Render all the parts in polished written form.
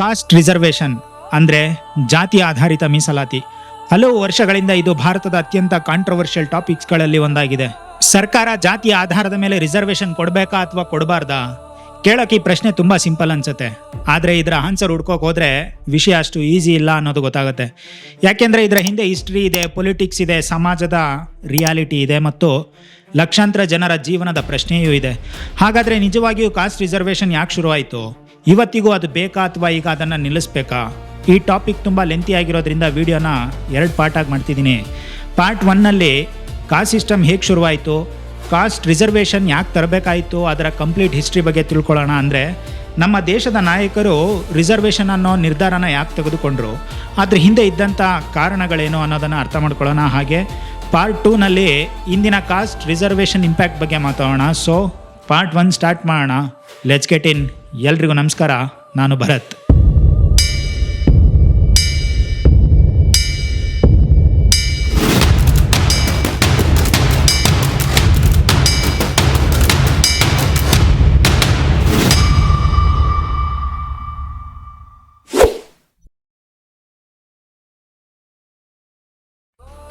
Cost reservation ಅಂದರೆ ಜಾತಿ ಆಧಾರಿತ ಮೀಸಲಾತಿ. ಹಲವು ವರ್ಷಗಳಿಂದ ಇದು ಭಾರತದ ಅತ್ಯಂತ ಕಾಂಟ್ರವರ್ಷಿಯಲ್ ಟಾಪಿಕ್ಸ್ಗಳಲ್ಲಿ ಒಂದಾಗಿದೆ. ಸರ್ಕಾರ ಜಾತಿಯ ಆಧಾರದ ಮೇಲೆ ರಿಸರ್ವೇಷನ್ ಕೊಡಬೇಕಾ ಅಥವಾ ಕೊಡಬಾರ್ದಾ? ಕೇಳೋಕೆ ಈ ಪ್ರಶ್ನೆ ತುಂಬ ಸಿಂಪಲ್ ಅನ್ಸುತ್ತೆ, ಆದರೆ ಇದರ ಆನ್ಸರ್ ಹುಡ್ಕೋಕೆ ಹೋದರೆ ವಿಷಯ ಅಷ್ಟು ಈಸಿ ಇಲ್ಲ ಅನ್ನೋದು ಗೊತ್ತಾಗುತ್ತೆ. ಯಾಕೆಂದರೆ ಇದರ ಹಿಂದೆ ಹಿಸ್ಟ್ರಿ ಇದೆ, ಪೊಲಿಟಿಕ್ಸ್ ಇದೆ, ಸಮಾಜದ ರಿಯಾಲಿಟಿ ಇದೆ ಮತ್ತು ಲಕ್ಷಾಂತರ ಜನರ ಜೀವನದ ಪ್ರಶ್ನೆಯೂ ಇದೆ. ಹಾಗಾದರೆ ನಿಜವಾಗಿಯೂ ಕಾಸ್ಟ್ ರಿಸರ್ವೇಷನ್ ಯಾಕೆ ಶುರುವಾಯಿತು? ಇವತ್ತಿಗೂ ಅದು ಬೇಕಾ ಅಥವಾ ಈಗ ಅದನ್ನು ನಿಲ್ಲಿಸ್ಬೇಕಾ? ಈ ಟಾಪಿಕ್ ತುಂಬ ಲೆಂತಿ ಆಗಿರೋದ್ರಿಂದ ವಿಡಿಯೋನ 2 ಪಾರ್ಟಾಗಿ ಮಾಡ್ತಿದ್ದೀನಿ. ಪಾರ್ಟ್ 1ನಲ್ಲಿ ಕಾಸ್ಟ್ ಸಿಸ್ಟಮ್ ಹೇಗೆ ಶುರುವಾಯಿತು, ಕಾಸ್ಟ್ ರಿಸರ್ವೇಷನ್ ಯಾಕೆ ತರಬೇಕಾಯಿತು, ಅದರ ಕಂಪ್ಲೀಟ್ ಹಿಸ್ಟ್ರಿ ಬಗ್ಗೆ ತಿಳ್ಕೊಳ್ಳೋಣ. ಅಂದರೆ ನಮ್ಮ ದೇಶದ ನಾಯಕರು ರಿಸರ್ವೇಷನ್ ಅನ್ನೋ ನಿರ್ಧಾರನ ಯಾಕೆ ತೆಗೆದುಕೊಂಡ್ರು, ಅದ್ರ ಹಿಂದೆ ಇದ್ದಂಥ ಕಾರಣಗಳೇನು ಅನ್ನೋದನ್ನು ಅರ್ಥ ಮಾಡ್ಕೊಳ್ಳೋಣ. ಹಾಗೆ ಪಾರ್ಟ್ 2ನಲ್ಲಿ ಇಂದಿನ ಕಾಸ್ಟ್ ರಿಸರ್ವೇಷನ್ ಇಂಪ್ಯಾಕ್ಟ್ ಬಗ್ಗೆ ಮಾತಾಡೋಣ. ಸೊ ಪಾರ್ಟ್ 1 ಸ್ಟಾರ್ಟ್ ಮಾಡೋಣ. Let's get in. ಎಲ್ರಿಗೂ ನಮಸ್ಕಾರ, ನಾನು ಭರತ್.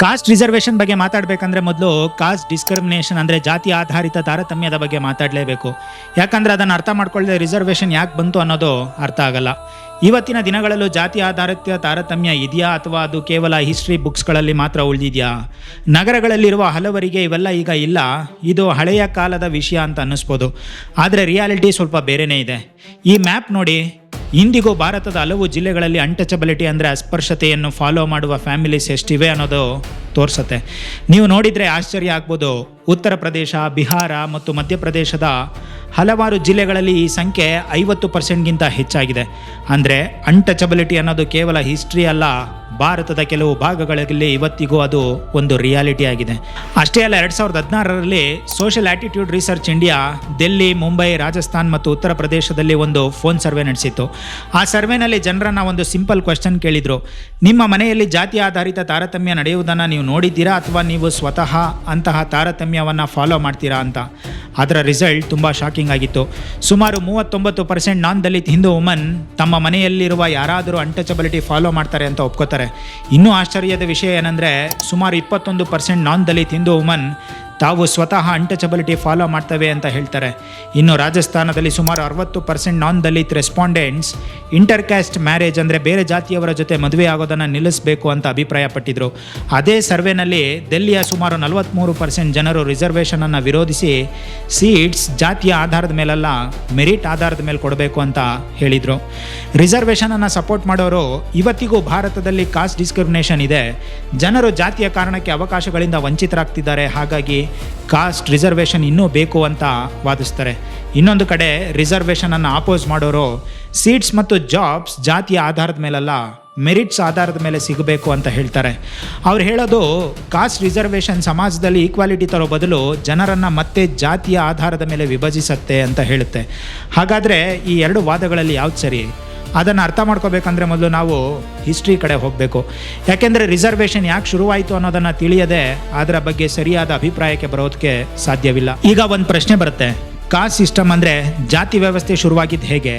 ಕಾಸ್ಟ್ ರಿಸರ್ವೇಷನ್ ಬಗ್ಗೆ ಮಾತಾಡಬೇಕಂದ್ರೆ ಮೊದಲು ಕಾಸ್ಟ್ ಡಿಸ್ಕ್ರಿಮಿನೇಷನ್ ಅಂದರೆ ಜಾತಿ ಆಧಾರಿತ ತಾರತಮ್ಯದ ಬಗ್ಗೆ ಮಾತಾಡಲೇಬೇಕು. ಯಾಕಂದರೆ ಅದನ್ನು ಅರ್ಥ ಮಾಡ್ಕೊಳ್ಳದೆ ರಿಸರ್ವೇಷನ್ ಯಾಕೆ ಬಂತು ಅನ್ನೋದು ಅರ್ಥ ಆಗಲ್ಲ. ಇವತ್ತಿನ ದಿನಗಳಲ್ಲೂ ಜಾತಿ ಆಧಾರಿತ ತಾರತಮ್ಯ ಇದೆಯಾ ಅಥವಾ ಅದು ಕೇವಲ ಹಿಸ್ಟ್ರಿ ಬುಕ್ಸ್ಗಳಲ್ಲಿ ಮಾತ್ರ ಉಳಿದಿದೆಯಾ? ನಗರಗಳಲ್ಲಿರುವ ಹಲವರಿಗೆ ಇವೆಲ್ಲ ಈಗ ಇಲ್ಲ, ಇದು ಹಳೆಯ ಕಾಲದ ವಿಷಯ ಅಂತ ಅನ್ನಿಸ್ಬೋದು. ಆದರೆ ರಿಯಾಲಿಟಿ ಸ್ವಲ್ಪ ಬೇರೆಯೇ ಇದೆ. ಈ ಮ್ಯಾಪ್ ನೋಡಿ, ಇಂದಿಗೂ ಭಾರತದ ಹಲವು ಜಿಲ್ಲೆಗಳಲ್ಲಿ ಅನ್ಟಚಬಿಲಿಟಿ ಅಂದರೆ ಅಸ್ಪರ್ಶತೆಯನ್ನು ಫಾಲೋ ಮಾಡುವ ಫ್ಯಾಮಿಲೀಸ್ ಎಷ್ಟಿವೆ ಅನ್ನೋದು ತೋರಿಸುತ್ತೆ. ನೀವು ನೋಡಿದರೆ ಆಶ್ಚರ್ಯ ಆಗ್ಬೋದು. ಉತ್ತರ ಪ್ರದೇಶ, ಬಿಹಾರ ಮತ್ತು ಮಧ್ಯಪ್ರದೇಶದ ಹಲವಾರು ಜಿಲ್ಲೆಗಳಲ್ಲಿ ಈ ಸಂಖ್ಯೆ 50%ಗಿಂತ ಹೆಚ್ಚಾಗಿದೆ. ಅಂದರೆ ಅನ್ಟಚಬಿಲಿಟಿ ಅನ್ನೋದು ಕೇವಲ ಹಿಸ್ಟ್ರಿ ಅಲ್ಲ, ಭಾರತದ ಕೆಲವು ಭಾಗಗಳಲ್ಲಿ ಇವತ್ತಿಗೂ ಅದು ಒಂದು ರಿಯಾಲಿಟಿ ಆಗಿದೆ. ಅಷ್ಟೇ ಅಲ್ಲ, 2016ರಲ್ಲಿ social attitude research India Delhi, Mumbai, Rajasthan ಮತ್ತು ಉತ್ತರ ಪ್ರದೇಶದಲ್ಲಿ ಒಂದು ಫೋನ್ ಸರ್ವೆ ನಡೆಸಿತ್ತು. ಆ ಸರ್ವೆನಲ್ಲಿ ಜನರನ್ನ ಒಂದು ಸಿಂಪಲ್ ಕ್ವೆಶ್ಚನ್ ಕೇಳಿದ್ರು: ನಿಮ್ಮ ಮನೆಯಲ್ಲಿ ಜಾತಿ ಆಧಾರಿತ ತಾರತಮ್ಯ ನಡೆಯುವುದನ್ನು ನೀವು ನೋಡಿದ್ದೀರಾ ಅಥವಾ ನೀವು ಸ್ವತಃ ಅಂತಹ ತಾರತಮ್ಯವನ್ನು ಫಾಲೋ ಮಾಡ್ತೀರಾ ಅಂತ. ಅದರ ರಿಸಲ್ಟ್ ತುಂಬ ಶಾಕಿಂಗ್ ಆಗಿತ್ತು. ಸುಮಾರು 39% ನಾನ್ ದಲಿತ್ ಹಿಂದೂ ವುಮನ್ ತಮ್ಮ ಮನೆಯಲ್ಲಿರುವ ಯಾರಾದರೂ ಅನ್ಟಚಬಿಲಿಟಿ ಫಾಲೋ ಮಾಡ್ತಾರೆ ಅಂತ ಒಪ್ಕೋತಾರೆ. ಇನ್ನೂ ಆಶ್ಚರ್ಯದ ವಿಷಯ ಏನಂದರೆ ಸುಮಾರು 21% ನಾನ್ ದಲಿತ್ ಹಿಂದೂ ವುಮನ್ ತಾವು ಸ್ವತಃ ಅನ್ಟಚಬಿಲಿಟಿ ಫಾಲೋ ಮಾಡ್ತವೆ ಅಂತ ಹೇಳ್ತಾರೆ. ಇನ್ನು ರಾಜಸ್ಥಾನದಲ್ಲಿ ಸುಮಾರು 60% non Dalit respondents inter caste marriage ಅಂದರೆ ಬೇರೆ ಜಾತಿಯವರ ಜೊತೆ ಮದುವೆ ಆಗೋದನ್ನು ನಿಲ್ಲಿಸಬೇಕು ಅಂತ ಅಭಿಪ್ರಾಯಪಟ್ಟಿದ್ರು. ಅದೇ ಸರ್ವೆನಲ್ಲಿ ದೆಲ್ಲಿಯ ಸುಮಾರು 43% ಜನರು ರಿಸರ್ವೇಷನನ್ನು ವಿರೋಧಿಸಿ ಸೀಟ್ಸ್ ಜಾತಿಯ ಆಧಾರದ ಮೇಲಲ್ಲ, ಮೆರಿಟ್ ಆಧಾರದ ಮೇಲೆ ಕೊಡಬೇಕು ಅಂತ ಹೇಳಿದರು. ರಿಸರ್ವೇಷನನ್ನು ಸಪೋರ್ಟ್ ಮಾಡೋರು ಇವತ್ತಿಗೂ ಭಾರತದಲ್ಲಿ ಕಾಸ್ಟ್ ಡಿಸ್ಕ್ರಿಮಿನೇಷನ್ ಇದೆ, ಜನರು ಜಾತಿಯ ಕಾರಣಕ್ಕೆ ಅವಕಾಶಗಳಿಂದ ವಂಚಿತರಾಗ್ತಿದ್ದಾರೆ, ಹಾಗಾಗಿ ಕಾಸ್ಟ್ ರಿಸರ್ವೇಷನ್ ಇನ್ನೂ ಬೇಕು ಅಂತ ವಾದಿಸ್ತಾರೆ. ಇನ್ನೊಂದು ಕಡೆ ರಿಸರ್ವೇಷನನ್ನು ಆಪೋಸ್ ಮಾಡೋರು ಸೀಟ್ಸ್ ಮತ್ತು ಜಾಬ್ಸ್ ಜಾತಿಯ ಆಧಾರದ ಮೇಲಲ್ಲ, ಮೆರಿಟ್ಸ್ ಆಧಾರದ ಮೇಲೆ ಸಿಗಬೇಕು ಅಂತ ಹೇಳ್ತಾರೆ. ಅವ್ರು ಹೇಳೋದು ಕಾಸ್ಟ್ ರಿಸರ್ವೇಷನ್ ಸಮಾಜದಲ್ಲಿ ಈಕ್ವಾಲಿಟಿ ತರೋ ಬದಲು ಜನರನ್ನು ಮತ್ತೆ ಜಾತಿಯ ಆಧಾರದ ಮೇಲೆ ವಿಭಜಿಸುತ್ತೆ ಅಂತ ಹೇಳುತ್ತೆ. ಹಾಗಾದರೆ ಈ 2 ವಾದಗಳಲ್ಲಿ ಯಾವ್ದು ಸರಿ? ಅದನ್ನು ಅರ್ಥ ಮಾಡ್ಕೋಬೇಕಂದ್ರೆ ಮೊದಲು ನಾವು ಹಿಸ್ಟ್ರಿ ಕಡೆ ಹೋಗಬೇಕು. ಯಾಕೆಂದರೆ ರಿಸರ್ವೇಷನ್ ಯಾಕೆ ಶುರುವಾಯಿತು ಅನ್ನೋದನ್ನು ತಿಳಿಯದೆ ಅದರ ಬಗ್ಗೆ ಸರಿಯಾದ ಅಭಿಪ್ರಾಯಕ್ಕೆ ಬರೋದಕ್ಕೆ ಸಾಧ್ಯವಿಲ್ಲ. ಈಗ ಒಂದು ಪ್ರಶ್ನೆ ಬರುತ್ತೆ, ಕಾಸ್ಟ್ ಸಿಸ್ಟಮ್ ಅಂದರೆ ಜಾತಿ ವ್ಯವಸ್ಥೆ ಶುರುವಾಗಿದ್ದು ಹೇಗೆ?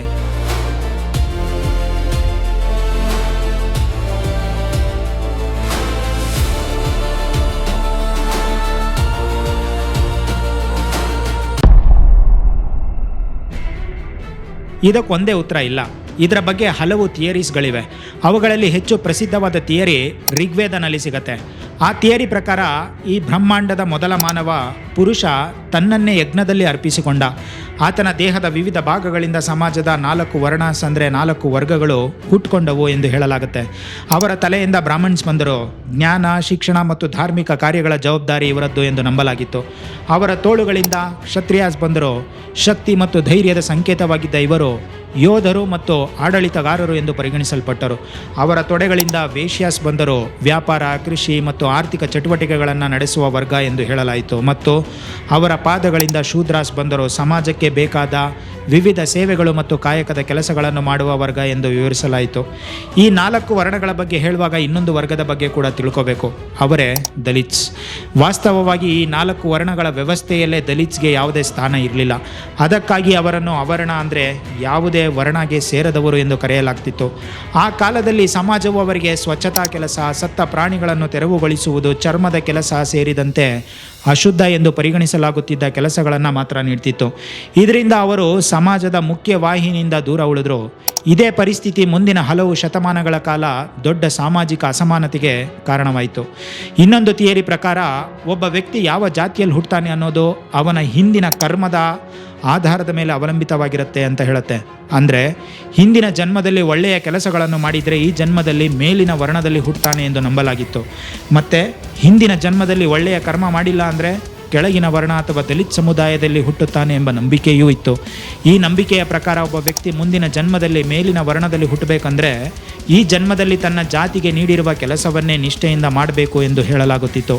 ಇದಕ್ಕೊಂದೇ ಉತ್ತರ ಇಲ್ಲ. ಇದರ ಬಗ್ಗೆ ಹಲವು ಥಿಯರೀಸ್ಗಳಿವೆ. ಅವುಗಳಲ್ಲಿ ಹೆಚ್ಚು ಪ್ರಸಿದ್ಧವಾದ ಥಿಯರಿ ಋಗ್ವೇದನಲ್ಲಿ ಸಿಗತ್ತೆ. ಆ ಥಿಯರಿ ಪ್ರಕಾರ ಈ ಬ್ರಹ್ಮಾಂಡದ ಮೊದಲ ಮಾನವ ಪುರುಷ ತನ್ನನ್ನೇ ಯಜ್ಞದಲ್ಲಿ ಅರ್ಪಿಸಿಕೊಂಡ. ಆತನ ದೇಹದ ವಿವಿಧ ಭಾಗಗಳಿಂದ ಸಮಾಜದ 4 ವರ್ಣಸ್ ಅಂದರೆ 4 ವರ್ಗಗಳು ಹುಟ್ಕೊಂಡವು ಎಂದು ಹೇಳಲಾಗುತ್ತೆ. ಅವರ ತಲೆಯಿಂದ ಬ್ರಾಹ್ಮಣ್ಸ್ ಬಂದರು. ಜ್ಞಾನ, ಶಿಕ್ಷಣ ಮತ್ತು ಧಾರ್ಮಿಕ ಕಾರ್ಯಗಳ ಜವಾಬ್ದಾರಿ ಇವರದ್ದು ಎಂದು ನಂಬಲಾಗಿತ್ತು. ಅವರ ತೋಳುಗಳಿಂದ ಕ್ಷತ್ರಿಯಾಸ್ ಬಂದರು. ಶಕ್ತಿ ಮತ್ತು ಧೈರ್ಯದ ಸಂಕೇತವಾಗಿದ್ದ ಇವರು ಯೋಧರು ಮತ್ತು ಆಡಳಿತಗಾರರು ಎಂದು ಪರಿಗಣಿಸಲ್ಪಟ್ಟರು. ಅವರ ತೊಡೆಗಳಿಂದ ವೇಶ್ಯಾಸ್ ಬಂದರು. ವ್ಯಾಪಾರ, ಕೃಷಿ ಮತ್ತು ಆರ್ಥಿಕ ಚಟುವಟಿಕೆಗಳನ್ನು ನಡೆಸುವ ವರ್ಗ ಎಂದು ಹೇಳಲಾಯಿತು. ಮತ್ತು ಅವರ ಪಾದಗಳಿಂದ ಶೂದ್ರಾಸ್ ಬಂದರು. ಸಮಾಜಕ್ಕೆ ಬೇಕಾದ ವಿವಿಧ ಸೇವೆಗಳು ಮತ್ತು ಕಾಯಕದ ಕೆಲಸಗಳನ್ನು ಮಾಡುವ ವರ್ಗ ಎಂದು ವಿವರಿಸಲಾಯಿತು. ಈ 4 ವರ್ಣಗಳ ಬಗ್ಗೆ ಹೇಳುವಾಗ ಇನ್ನೊಂದು ವರ್ಗದ ಬಗ್ಗೆ ಕೂಡ ತಿಳ್ಕೋಬೇಕು, ಅವರೇ ದಲಿತ್ಸ್. ವಾಸ್ತವವಾಗಿ ಈ 4 ವರ್ಣಗಳ ವ್ಯವಸ್ಥೆಯಲ್ಲೇ ದಲಿತ್ಸ್ಗೆ ಯಾವುದೇ ಸ್ಥಾನ ಇರಲಿಲ್ಲ. ಅದಕ್ಕಾಗಿ ಅವರನ್ನು ಅವರ್ಣ ಅಂದರೆ ಯಾವುದೇ ವರ್ಣಗೆ ಸೇರದವರು ಎಂದು ಕರೆಯಲಾಗ್ತಿತ್ತು. ಆ ಕಾಲದಲ್ಲಿ ಸಮಾಜವು ಅವರಿಗೆ ಸ್ವಚ್ಛತಾ ಕೆಲಸ, ಸತ್ತ ಪ್ರಾಣಿಗಳನ್ನು ತೆರವುಗೊಳಿಸುವುದು, ಚರ್ಮದ ಕೆಲಸ ಸೇರಿದಂತೆ ಅಶುದ್ಧ ಎಂದು ಪರಿಗಣಿಸಲಾಗುತ್ತಿದ್ದ ಕೆಲಸಗಳನ್ನು ಮಾತ್ರ ನೀಡ್ತಿತ್ತು. ಇದರಿಂದ ಅವರು ಸಮಾಜದ ಮುಖ್ಯ ವಾಹಿನಿಯಿಂದ ದೂರ ಉಳಿದ್ರು. ಇದೇ ಪರಿಸ್ಥಿತಿ ಮುಂದಿನ ಹಲವು ಶತಮಾನಗಳ ಕಾಲ ದೊಡ್ಡ ಸಾಮಾಜಿಕ ಅಸಮಾನತೆಗೆ ಕಾರಣವಾಯಿತು. ಇನ್ನೊಂದು ಥಿಯರಿ ಪ್ರಕಾರ ಒಬ್ಬ ವ್ಯಕ್ತಿ ಯಾವ ಜಾತಿಯಲ್ಲಿ ಹುಟ್ಟುತ್ತಾನೆ ಅನ್ನೋದು ಅವನ ಹಿಂದಿನ ಕರ್ಮದ ಆಧಾರದ ಮೇಲೆ ಅವಲಂಬಿತವಾಗಿರುತ್ತೆ ಅಂತ ಹೇಳುತ್ತೆ. ಅಂದರೆ ಹಿಂದಿನ ಜನ್ಮದಲ್ಲಿ ಒಳ್ಳೆಯ ಕೆಲಸಗಳನ್ನು ಮಾಡಿದರೆ ಈ ಜನ್ಮದಲ್ಲಿ ಮೇಲಿನ ವರ್ಣದಲ್ಲಿ ಹುಟ್ಟುತ್ತಾನೆ ಎಂದು ನಂಬಲಾಗಿತ್ತು. ಮತ್ತು ಹಿಂದಿನ ಜನ್ಮದಲ್ಲಿ ಒಳ್ಳೆಯ ಕರ್ಮ ಮಾಡಿಲ್ಲ ಅಂದರೆ ಕೆಳಗಿನ ವರ್ಣ ಅಥವಾ ದಲಿತ್ ಸಮುದಾಯದಲ್ಲಿ ಹುಟ್ಟುತ್ತಾನೆ ಎಂಬ ನಂಬಿಕೆಯೂ ಇತ್ತು. ಈ ನಂಬಿಕೆಯ ಪ್ರಕಾರ ಒಬ್ಬ ವ್ಯಕ್ತಿ ಮುಂದಿನ ಜನ್ಮದಲ್ಲಿ ಮೇಲಿನ ವರ್ಣದಲ್ಲಿ ಹುಟ್ಟಬೇಕಂದ್ರೆ ಈ ಜನ್ಮದಲ್ಲಿ ತನ್ನ ಜಾತಿಗೆ ನೀಡಿರುವ ಕೆಲಸವನ್ನೇ ನಿಷ್ಠೆಯಿಂದ ಮಾಡಬೇಕು ಎಂದು ಹೇಳಲಾಗುತ್ತಿತ್ತು.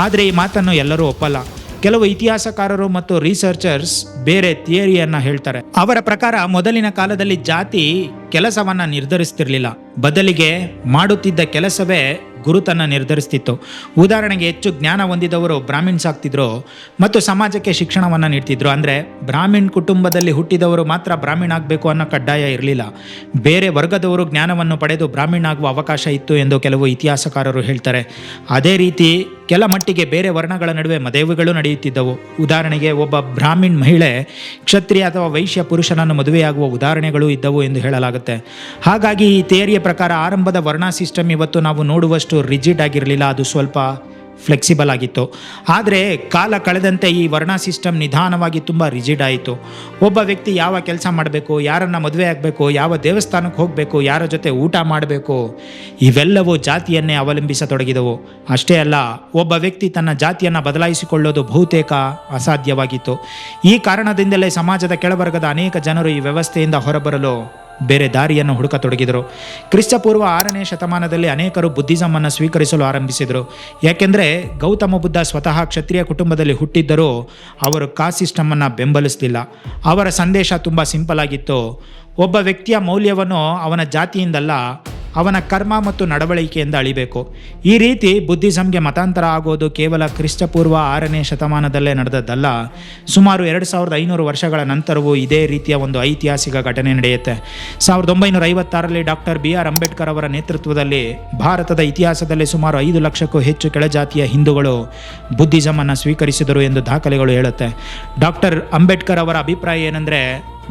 ಆದರೆ ಈ ಮಾತನ್ನು ಎಲ್ಲರೂ ಒಪ್ಪಲ್ಲ. ಕೆಲವು ಇತಿಹಾಸಕಾರರು ಮತ್ತು ರಿಸರ್ಚರ್ಸ್ ಬೇರೆ ಥಿಯರಿಯನ್ನು ಹೇಳ್ತಾರೆ. ಅವರ ಪ್ರಕಾರ ಮೊದಲಿನ ಕಾಲದಲ್ಲಿ ಜಾತಿ ಕೆಲಸವನ್ನು ನಿರ್ಧರಿಸ್ತಿರ್ಲಿಲ್ಲ, ಬದಲಿಗೆ ಮಾಡುತ್ತಿದ್ದ ಕೆಲಸವೇ ಗುರುತನ್ನು ನಿರ್ಧರಿಸ್ತಿತ್ತು. ಉದಾಹರಣೆಗೆ ಹೆಚ್ಚು ಜ್ಞಾನ ಹೊಂದಿದವರು ಬ್ರಾಹ್ಮಿಣ್ಸ್ ಆಗ್ತಿದ್ರು ಮತ್ತು ಸಮಾಜಕ್ಕೆ ಶಿಕ್ಷಣವನ್ನು ನೀಡ್ತಿದ್ರು. ಅಂದರೆ ಬ್ರಾಹ್ಮಿಣ್ ಕುಟುಂಬದಲ್ಲಿ ಹುಟ್ಟಿದವರು ಮಾತ್ರ ಬ್ರಾಹ್ಮಣ ಆಗಬೇಕು ಅನ್ನೋ ಕಡ್ಡಾಯ ಇರಲಿಲ್ಲ. ಬೇರೆ ವರ್ಗದವರು ಜ್ಞಾನವನ್ನು ಪಡೆದು ಬ್ರಾಹ್ಮಣ ಆಗುವ ಅವಕಾಶ ಇತ್ತು ಎಂದು ಕೆಲವು ಇತಿಹಾಸಕಾರರು ಹೇಳ್ತಾರೆ. ಅದೇ ರೀತಿ ಕೆಲ ಮಟ್ಟಿಗೆ ಬೇರೆ ವರ್ಣಗಳ ನಡುವೆ ಮದುವೆಗಳು ನಡೆಯುತ್ತಿದ್ದವು. ಉದಾಹರಣೆಗೆ ಒಬ್ಬ ಬ್ರಾಹ್ಮಿಣ್ ಮಹಿಳೆ ಕ್ಷತ್ರಿಯ ಅಥವಾ ವೈಶ್ಯ ಪುರುಷನನ್ನು ಮದುವೆಯಾಗುವ ಉದಾಹರಣೆಗಳು ಇದ್ದವು ಎಂದು ಹೇಳಲಾಗುತ್ತೆ. ಹಾಗಾಗಿ ಈ ಥಿಯರಿಯ ಪ್ರಕಾರ ಆರಂಭದ ವರ್ಣ ಸಿಸ್ಟಮ್ ಇವತ್ತು ನಾವು ನೋಡುವಷ್ಟು ರಿಜಿಡ್ ಆಗಿರಲಿಲ್ಲ, ಅದು ಸ್ವಲ್ಪ ಫ್ಲೆಕ್ಸಿಬಲ್ ಆಗಿತ್ತು. ಆದರೆ ಕಾಲ ಕಳೆದಂತೆ ಈ ವರ್ಣ ಸಿಸ್ಟಮ್ ನಿಧಾನವಾಗಿ ತುಂಬ ರಿಜಿಡ್ ಆಯಿತು. ಒಬ್ಬ ವ್ಯಕ್ತಿ ಯಾವ ಕೆಲಸ ಮಾಡಬೇಕು, ಯಾರನ್ನು ಮದುವೆ ಆಗಬೇಕು, ಯಾವ ದೇವಸ್ಥಾನಕ್ಕೆ ಹೋಗಬೇಕು, ಯಾರ ಜೊತೆ ಊಟ ಮಾಡಬೇಕು, ಇವೆಲ್ಲವೂ ಜಾತಿಯನ್ನೇ ಅವಲಂಬಿಸತೊಡಗಿದವು. ಅಷ್ಟೇ ಅಲ್ಲ, ಒಬ್ಬ ವ್ಯಕ್ತಿ ತನ್ನ ಜಾತಿಯನ್ನು ಬದಲಾಯಿಸಿಕೊಳ್ಳೋದು ಬಹುತೇಕ ಅಸಾಧ್ಯವಾಗಿತ್ತು. ಈ ಕಾರಣದಿಂದಲೇ ಸಮಾಜದ ಕೆಳವರ್ಗದ ಅನೇಕ ಜನರು ಈ ವ್ಯವಸ್ಥೆಯಿಂದ ಹೊರಬರಲು ಬೇರೆ ದಾರಿಯನ್ನು ಹುಡುಕತೊಡಗಿದರು. ಕ್ರಿಸ್ತಪೂರ್ವ 6ನೇ ಶತಮಾನದಲ್ಲಿ ಅನೇಕರು ಬುದ್ಧಿಸಮನ್ನು ಸ್ವೀಕರಿಸಲು ಆರಂಭಿಸಿದರು. ಯಾಕೆಂದರೆ ಗೌತಮ ಬುದ್ಧ ಸ್ವತಃ ಕ್ಷತ್ರಿಯ ಕುಟುಂಬದಲ್ಲಿ ಹುಟ್ಟಿದ್ದರೂ ಅವರು ಕಾಸ್ಟ್ ಸಿಸ್ಟಮನ್ನು ಬೆಂಬಲಿಸಲಿಲ್ಲ. ಅವರ ಸಂದೇಶ ತುಂಬ ಸಿಂಪಲ್ ಆಗಿತ್ತು. ಒಬ್ಬ ವ್ಯಕ್ತಿಯ ಮೌಲ್ಯವನ್ನು ಅವನ ಜಾತಿಯಿಂದಲ್ಲ, ಅವನ ಕರ್ಮ ಮತ್ತು ನಡವಳಿಕೆಯಿಂದ ಅಳಿಬೇಕು. ಈ ರೀತಿ ಬುದ್ಧಿಸಂಗೆ ಮತಾಂತರ ಆಗೋದು ಕೇವಲ ಕ್ರಿಸ್ತಪೂರ್ವ 6ನೇ ಶತಮಾನದಲ್ಲೇ ನಡೆದದ್ದಲ್ಲ, ಸುಮಾರು 2500 ವರ್ಷಗಳ ನಂತರವೂ ಇದೇ ರೀತಿಯ ಒಂದು ಐತಿಹಾಸಿಕ ಘಟನೆ ನಡೆಯುತ್ತೆ. 1956ರಲ್ಲಿ ಡಾಕ್ಟರ್ BR ಅಂಬೇಡ್ಕರ್ ಅವರ ನೇತೃತ್ವದಲ್ಲಿ ಭಾರತದ ಇತಿಹಾಸದಲ್ಲಿ ಸುಮಾರು 5 ಲಕ್ಷಕ್ಕೂ ಹೆಚ್ಚು ಕೆಳಜಾತಿಯ ಹಿಂದೂಗಳು ಬುದ್ಧಿಸಮನ್ನು ಸ್ವೀಕರಿಸಿದರು ಎಂದು ದಾಖಲೆಗಳು ಹೇಳುತ್ತೆ. ಡಾಕ್ಟರ್ ಅಂಬೇಡ್ಕರ್ ಅವರ ಅಭಿಪ್ರಾಯ ಏನೆಂದರೆ,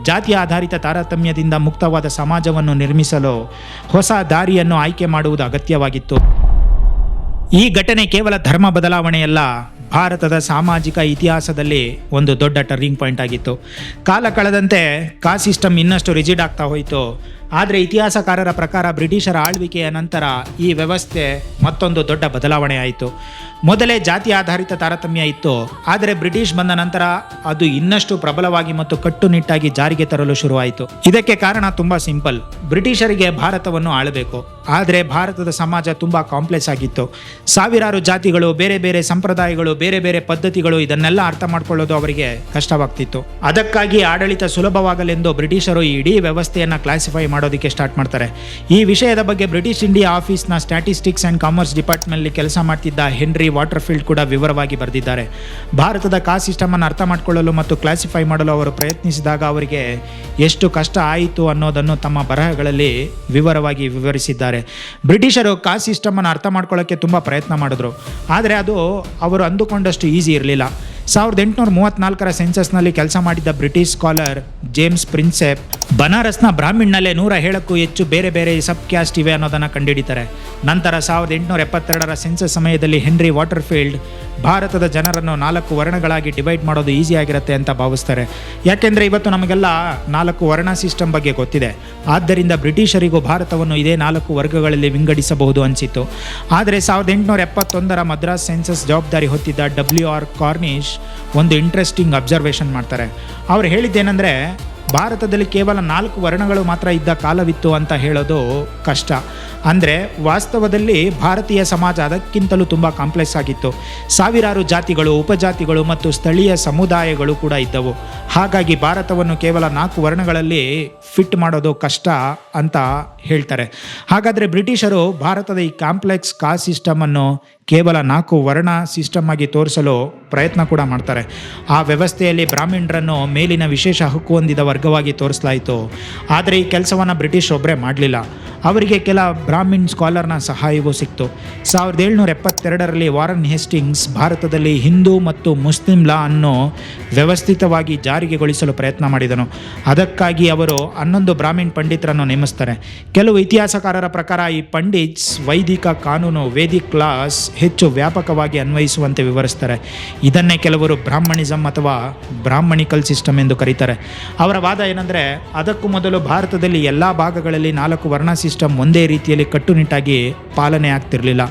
ಜಾತಿ ಆಧಾರಿತ ತಾರತಮ್ಯದಿಂದ ಮುಕ್ತವಾದ ಸಮಾಜವನ್ನು ನಿರ್ಮಿಸಲು ಹೊಸ ದಾರಿಯನ್ನು ಆಯ್ಕೆ ಮಾಡುವುದು ಅಗತ್ಯವಾಗಿತ್ತು. ಈ ಘಟನೆ ಕೇವಲ ಧರ್ಮ ಬದಲಾವಣೆಯಲ್ಲ, ಭಾರತದ ಸಾಮಾಜಿಕ ಇತಿಹಾಸದಲ್ಲಿ ಒಂದು ದೊಡ್ಡ ಟರ್ನಿಂಗ್ ಪಾಯಿಂಟ್ ಆಗಿತ್ತು. ಕಾಲ ಕಳೆದಂತೆ ಕಾಸ್ಟ್ ಸಿಸ್ಟಮ್ ಇನ್ನಷ್ಟು ರಿಜಿಡ್ ಆಗ್ತಾ ಹೋಯಿತು. ಆದರೆ ಇತಿಹಾಸಕಾರರ ಪ್ರಕಾರ ಬ್ರಿಟಿಷರ ಆಳ್ವಿಕೆಯ ನಂತರ ಈ ವ್ಯವಸ್ಥೆ ಮತ್ತೊಂದು ದೊಡ್ಡ ಬದಲಾವಣೆ ಆಯಿತು. ಮೊದಲೇ ಜಾತಿ ಆಧಾರಿತ ತಾರತಮ್ಯ ಇತ್ತು, ಆದರೆ ಬ್ರಿಟಿಷ್ ಬಂದ ನಂತರ ಅದು ಇನ್ನಷ್ಟು ಪ್ರಬಲವಾಗಿ ಮತ್ತು ಕಟ್ಟುನಿಟ್ಟಾಗಿ ಜಾರಿಗೆ ತರಲು ಶುರುವಾಯಿತು. ಇದಕ್ಕೆ ಕಾರಣ ತುಂಬ ಸಿಂಪಲ್. ಬ್ರಿಟಿಷರಿಗೆ ಭಾರತವನ್ನು ಆಳಬೇಕು, ಆದರೆ ಭಾರತದ ಸಮಾಜ ತುಂಬ ಕಾಂಪ್ಲೆಕ್ಸ್ ಆಗಿತ್ತು. ಸಾವಿರಾರು ಜಾತಿಗಳು, ಬೇರೆ ಬೇರೆ ಸಂಪ್ರದಾಯಗಳು, ಬೇರೆ ಬೇರೆ ಪದ್ಧತಿಗಳು, ಇದನ್ನೆಲ್ಲ ಅರ್ಥ ಮಾಡ್ಕೊಳ್ಳೋದು ಅವರಿಗೆ ಕಷ್ಟವಾಗ್ತಿತ್ತು. ಅದಕ್ಕಾಗಿ ಆಡಳಿತ ಸುಲಭವಾಗಲೆಂದು ಬ್ರಿಟಿಷರು ಈ ಇಡೀ ವ್ಯವಸ್ಥೆಯನ್ನು ಕ್ಲಾಸಿಫೈ ಮಾಡೋದಕ್ಕೆ ಸ್ಟಾರ್ಟ್ ಮಾಡ್ತಾರೆ. ಈ ವಿಷಯದ ಬಗ್ಗೆ ಬ್ರಿಟಿಷ್ ಇಂಡಿಯಾ ಆಫೀಸ್ನ ಸ್ಟ್ಯಾಟಿಸ್ಟಿಕ್ಸ್ ಆ್ಯಂಡ್ ಕಾಮರ್ಸ್ ಡಿಪಾರ್ಟ್ಮೆಂಟ್ನಲ್ಲಿ ಕೆಲಸ ಮಾಡ್ತಿದ್ದ ಹೆನ್ರಿ ವಾಟರ್ಫೀಲ್ಡ್ ಕೂಡ ವಿವರವಾಗಿ ಬರೆದಿದ್ದಾರೆ. ಭಾರತದ ಕಾಸ್ಟ್ ಸಿಸ್ಟಮನ್ನು ಅರ್ಥ ಮಾಡಿಕೊಳ್ಳಲು ಮತ್ತು ಕ್ಲಾಸಿಫೈ ಮಾಡಲು ಅವರು ಪ್ರಯತ್ನಿಸಿದಾಗ ಅವರಿಗೆ ಎಷ್ಟು ಕಷ್ಟ ಆಯಿತು ಅನ್ನೋದನ್ನು ತಮ್ಮ ಬರಹಗಳಲ್ಲಿ ವಿವರವಾಗಿ ವಿವರಿಸಿದ್ದಾರೆ. ಬ್ರಿಟಿಷರು ಕಾಸ್ಟ್ ಸಿಸ್ಟಮನ್ನು ಅರ್ಥ ಮಾಡ್ಕೊಳ್ಳೋಕ್ಕೆ ತುಂಬ ಪ್ರಯತ್ನ ಮಾಡಿದ್ರು, ಆದರೆ ಅದು ಅವರು ಅಂದುಕೊಂಡಷ್ಟು ಈಸಿ ಇರಲಿಲ್ಲ. 1834ರ ಸೆನ್ಸಸ್ನಲ್ಲಿ ಕೆಲಸ ಮಾಡಿದ್ದ ಬ್ರಿಟಿಷ್ ಸ್ಕಾಲರ್ ಜೇಮ್ಸ್ ಪ್ರಿನ್ಸೆಪ್ ಬನಾರಸ್ನ ಬ್ರಾಹ್ಮಿಣ್ನಲ್ಲೇ 107ಕ್ಕೂ ಹೆಚ್ಚು ಬೇರೆ ಬೇರೆ ಸಬ್ ಕ್ಯಾಸ್ಟ್ ಇವೆ ಅನ್ನೋದನ್ನು ಕಂಡುಹಿಡಿತಾರೆ. ನಂತರ 1872ರ ಸೆನ್ಸಸ್ ಸಮಯದಲ್ಲಿ ಹೆನ್ರಿ ವಾಟರ್ಫೀಲ್ಡ್ ಭಾರತದ ಜನರನ್ನು 4 ವರ್ಣಗಳಾಗಿ ಡಿವೈಡ್ ಮಾಡೋದು ಈಸಿ ಆಗಿರುತ್ತೆ ಅಂತ ಭಾವಿಸ್ತಾರೆ. ಯಾಕೆಂದರೆ ಇವತ್ತು ನಮಗೆಲ್ಲ 4 ವರ್ಣ ಸಿಸ್ಟಮ್ ಬಗ್ಗೆ ಗೊತ್ತಿದೆ. ಆದ್ದರಿಂದ ಬ್ರಿಟಿಷರಿಗೂ ಭಾರತವನ್ನು ಇದೇ 4 ವರ್ಗಗಳಲ್ಲಿ ವಿಂಗಡಿಸಬಹುದು ಅನಿಸಿತು. ಆದರೆ 1871ರ ಮದ್ರಾಸ್ ಸೆನ್ಸಸ್ ಜವಾಬ್ದಾರಿ ಹೊತ್ತಿದ್ದ WR ಕಾರ್ನಿಶ್ ಒಂದು ಇಂಟ್ರೆಸ್ಟಿಂಗ್ ಅಬ್ಸರ್ವೇಷನ್ ಮಾಡ್ತಾರೆ. ಅವ್ರು ಹೇಳಿದ್ದೇನೆಂದರೆ, ಭಾರತದಲ್ಲಿ ಕೇವಲ 4 ವರ್ಣಗಳು ಮಾತ್ರ ಇದ್ದ ಕಾಲವಿತ್ತು ಅಂತ ಹೇಳೋದು ಕಷ್ಟ. ಅಂದರೆ ವಾಸ್ತವದಲ್ಲಿ ಭಾರತೀಯ ಸಮಾಜ ಅದಕ್ಕಿಂತಲೂ ತುಂಬ ಕಾಂಪ್ಲೆಕ್ಸ್ ಆಗಿತ್ತು. ಸಾವಿರಾರು ಜಾತಿಗಳು, ಉಪಜಾತಿಗಳು ಮತ್ತು ಸ್ಥಳೀಯ ಸಮುದಾಯಗಳು ಕೂಡ ಇದ್ದವು. ಹಾಗಾಗಿ ಭಾರತವನ್ನು ಕೇವಲ 4 ವರ್ಣಗಳಲ್ಲಿ ಫಿಟ್ ಮಾಡೋದು ಕಷ್ಟ ಅಂತ ಹೇಳ್ತಾರೆ. ಹಾಗಾದರೆ ಬ್ರಿಟಿಷರು ಭಾರತದ ಈ ಕಾಂಪ್ಲೆಕ್ಸ್ ಕಾಸ್ಟ್ ಸಿಸ್ಟಮನ್ನು ಕೇವಲ 4 ವರ್ಣ ಸಿಸ್ಟಮ್ ಆಗಿ ತೋರಿಸಲು ಪ್ರಯತ್ನ ಕೂಡ ಮಾಡ್ತಾರೆ. ಆ ವ್ಯವಸ್ಥೆಯಲ್ಲಿ ಬ್ರಾಹ್ಮಣರನ್ನು ಮೇಲಿನ ವಿಶೇಷ ಹಕ್ಕು ಹೊಂದಿದ ವರ್ಗವಾಗಿ ತೋರಿಸಲಾಯಿತು. ಆದರೆ ಈ ಕೆಲಸವನ್ನು ಬ್ರಿಟಿಷ್ ಒಬ್ಬರೇ ಮಾಡಲಿಲ್ಲ. ಅವರಿಗೆ ಕೆಲ ಬ್ರಾಹ್ಮಿಣ್ ಸ್ಕಾಲರ್ನ ಸಹಾಯವೂ ಸಿಕ್ತು. 1772ರಲ್ಲಿ ವಾರನ್ ಹೇಸ್ಟಿಂಗ್ಸ್ ಭಾರತದಲ್ಲಿ ಹಿಂದೂ ಮತ್ತು ಮುಸ್ಲಿಂ ಲಾ ಅನ್ನು ವ್ಯವಸ್ಥಿತವಾಗಿ ಜಾರಿಗೆಗೊಳಿಸಲು ಪ್ರಯತ್ನ ಮಾಡಿದನು. ಅದಕ್ಕಾಗಿ ಅವರು 11 ಬ್ರಾಹ್ಮಿಣ್ ಪಂಡಿತರನ್ನು ನೇಮಿಸ್ತಾರೆ. ಕೆಲವು ಇತಿಹಾಸಕಾರರ ಪ್ರಕಾರ ಈ ಪಂಡಿತ್ಸ್ ವೈದಿಕ ಕಾನೂನು, ವೇದಿಕ್ ಲಾಸ್ ಹೆಚ್ಚು ವ್ಯಾಪಕವಾಗಿ ಅನ್ವಯಿಸುವಂತೆ ವಿವರಿಸ್ತಾರೆ. ಇದನ್ನೇ ಕೆಲವರು ಬ್ರಾಹ್ಮಣಿಸಮ್ ಅಥವಾ ಬ್ರಾಹ್ಮಣಿಕಲ್ ಸಿಸ್ಟಮ್ ಎಂದು ಕರೀತಾರೆ. ಅವರ ವಾದ ಏನಂದರೆ, ಅದಕ್ಕೂ ಮೊದಲು ಭಾರತದಲ್ಲಿ ಎಲ್ಲ ಭಾಗಗಳಲ್ಲಿ 4 ವರ್ಣ ಸಿಸ್ಟಮ್ ಒಂದೇ ರೀತಿಯಲ್ಲಿ ಕಟ್ಟುನಿಟ್ಟಾಗಿ ಪಾಲನೆ ಆಗ್ತಿರಲಿಲ್ಲ.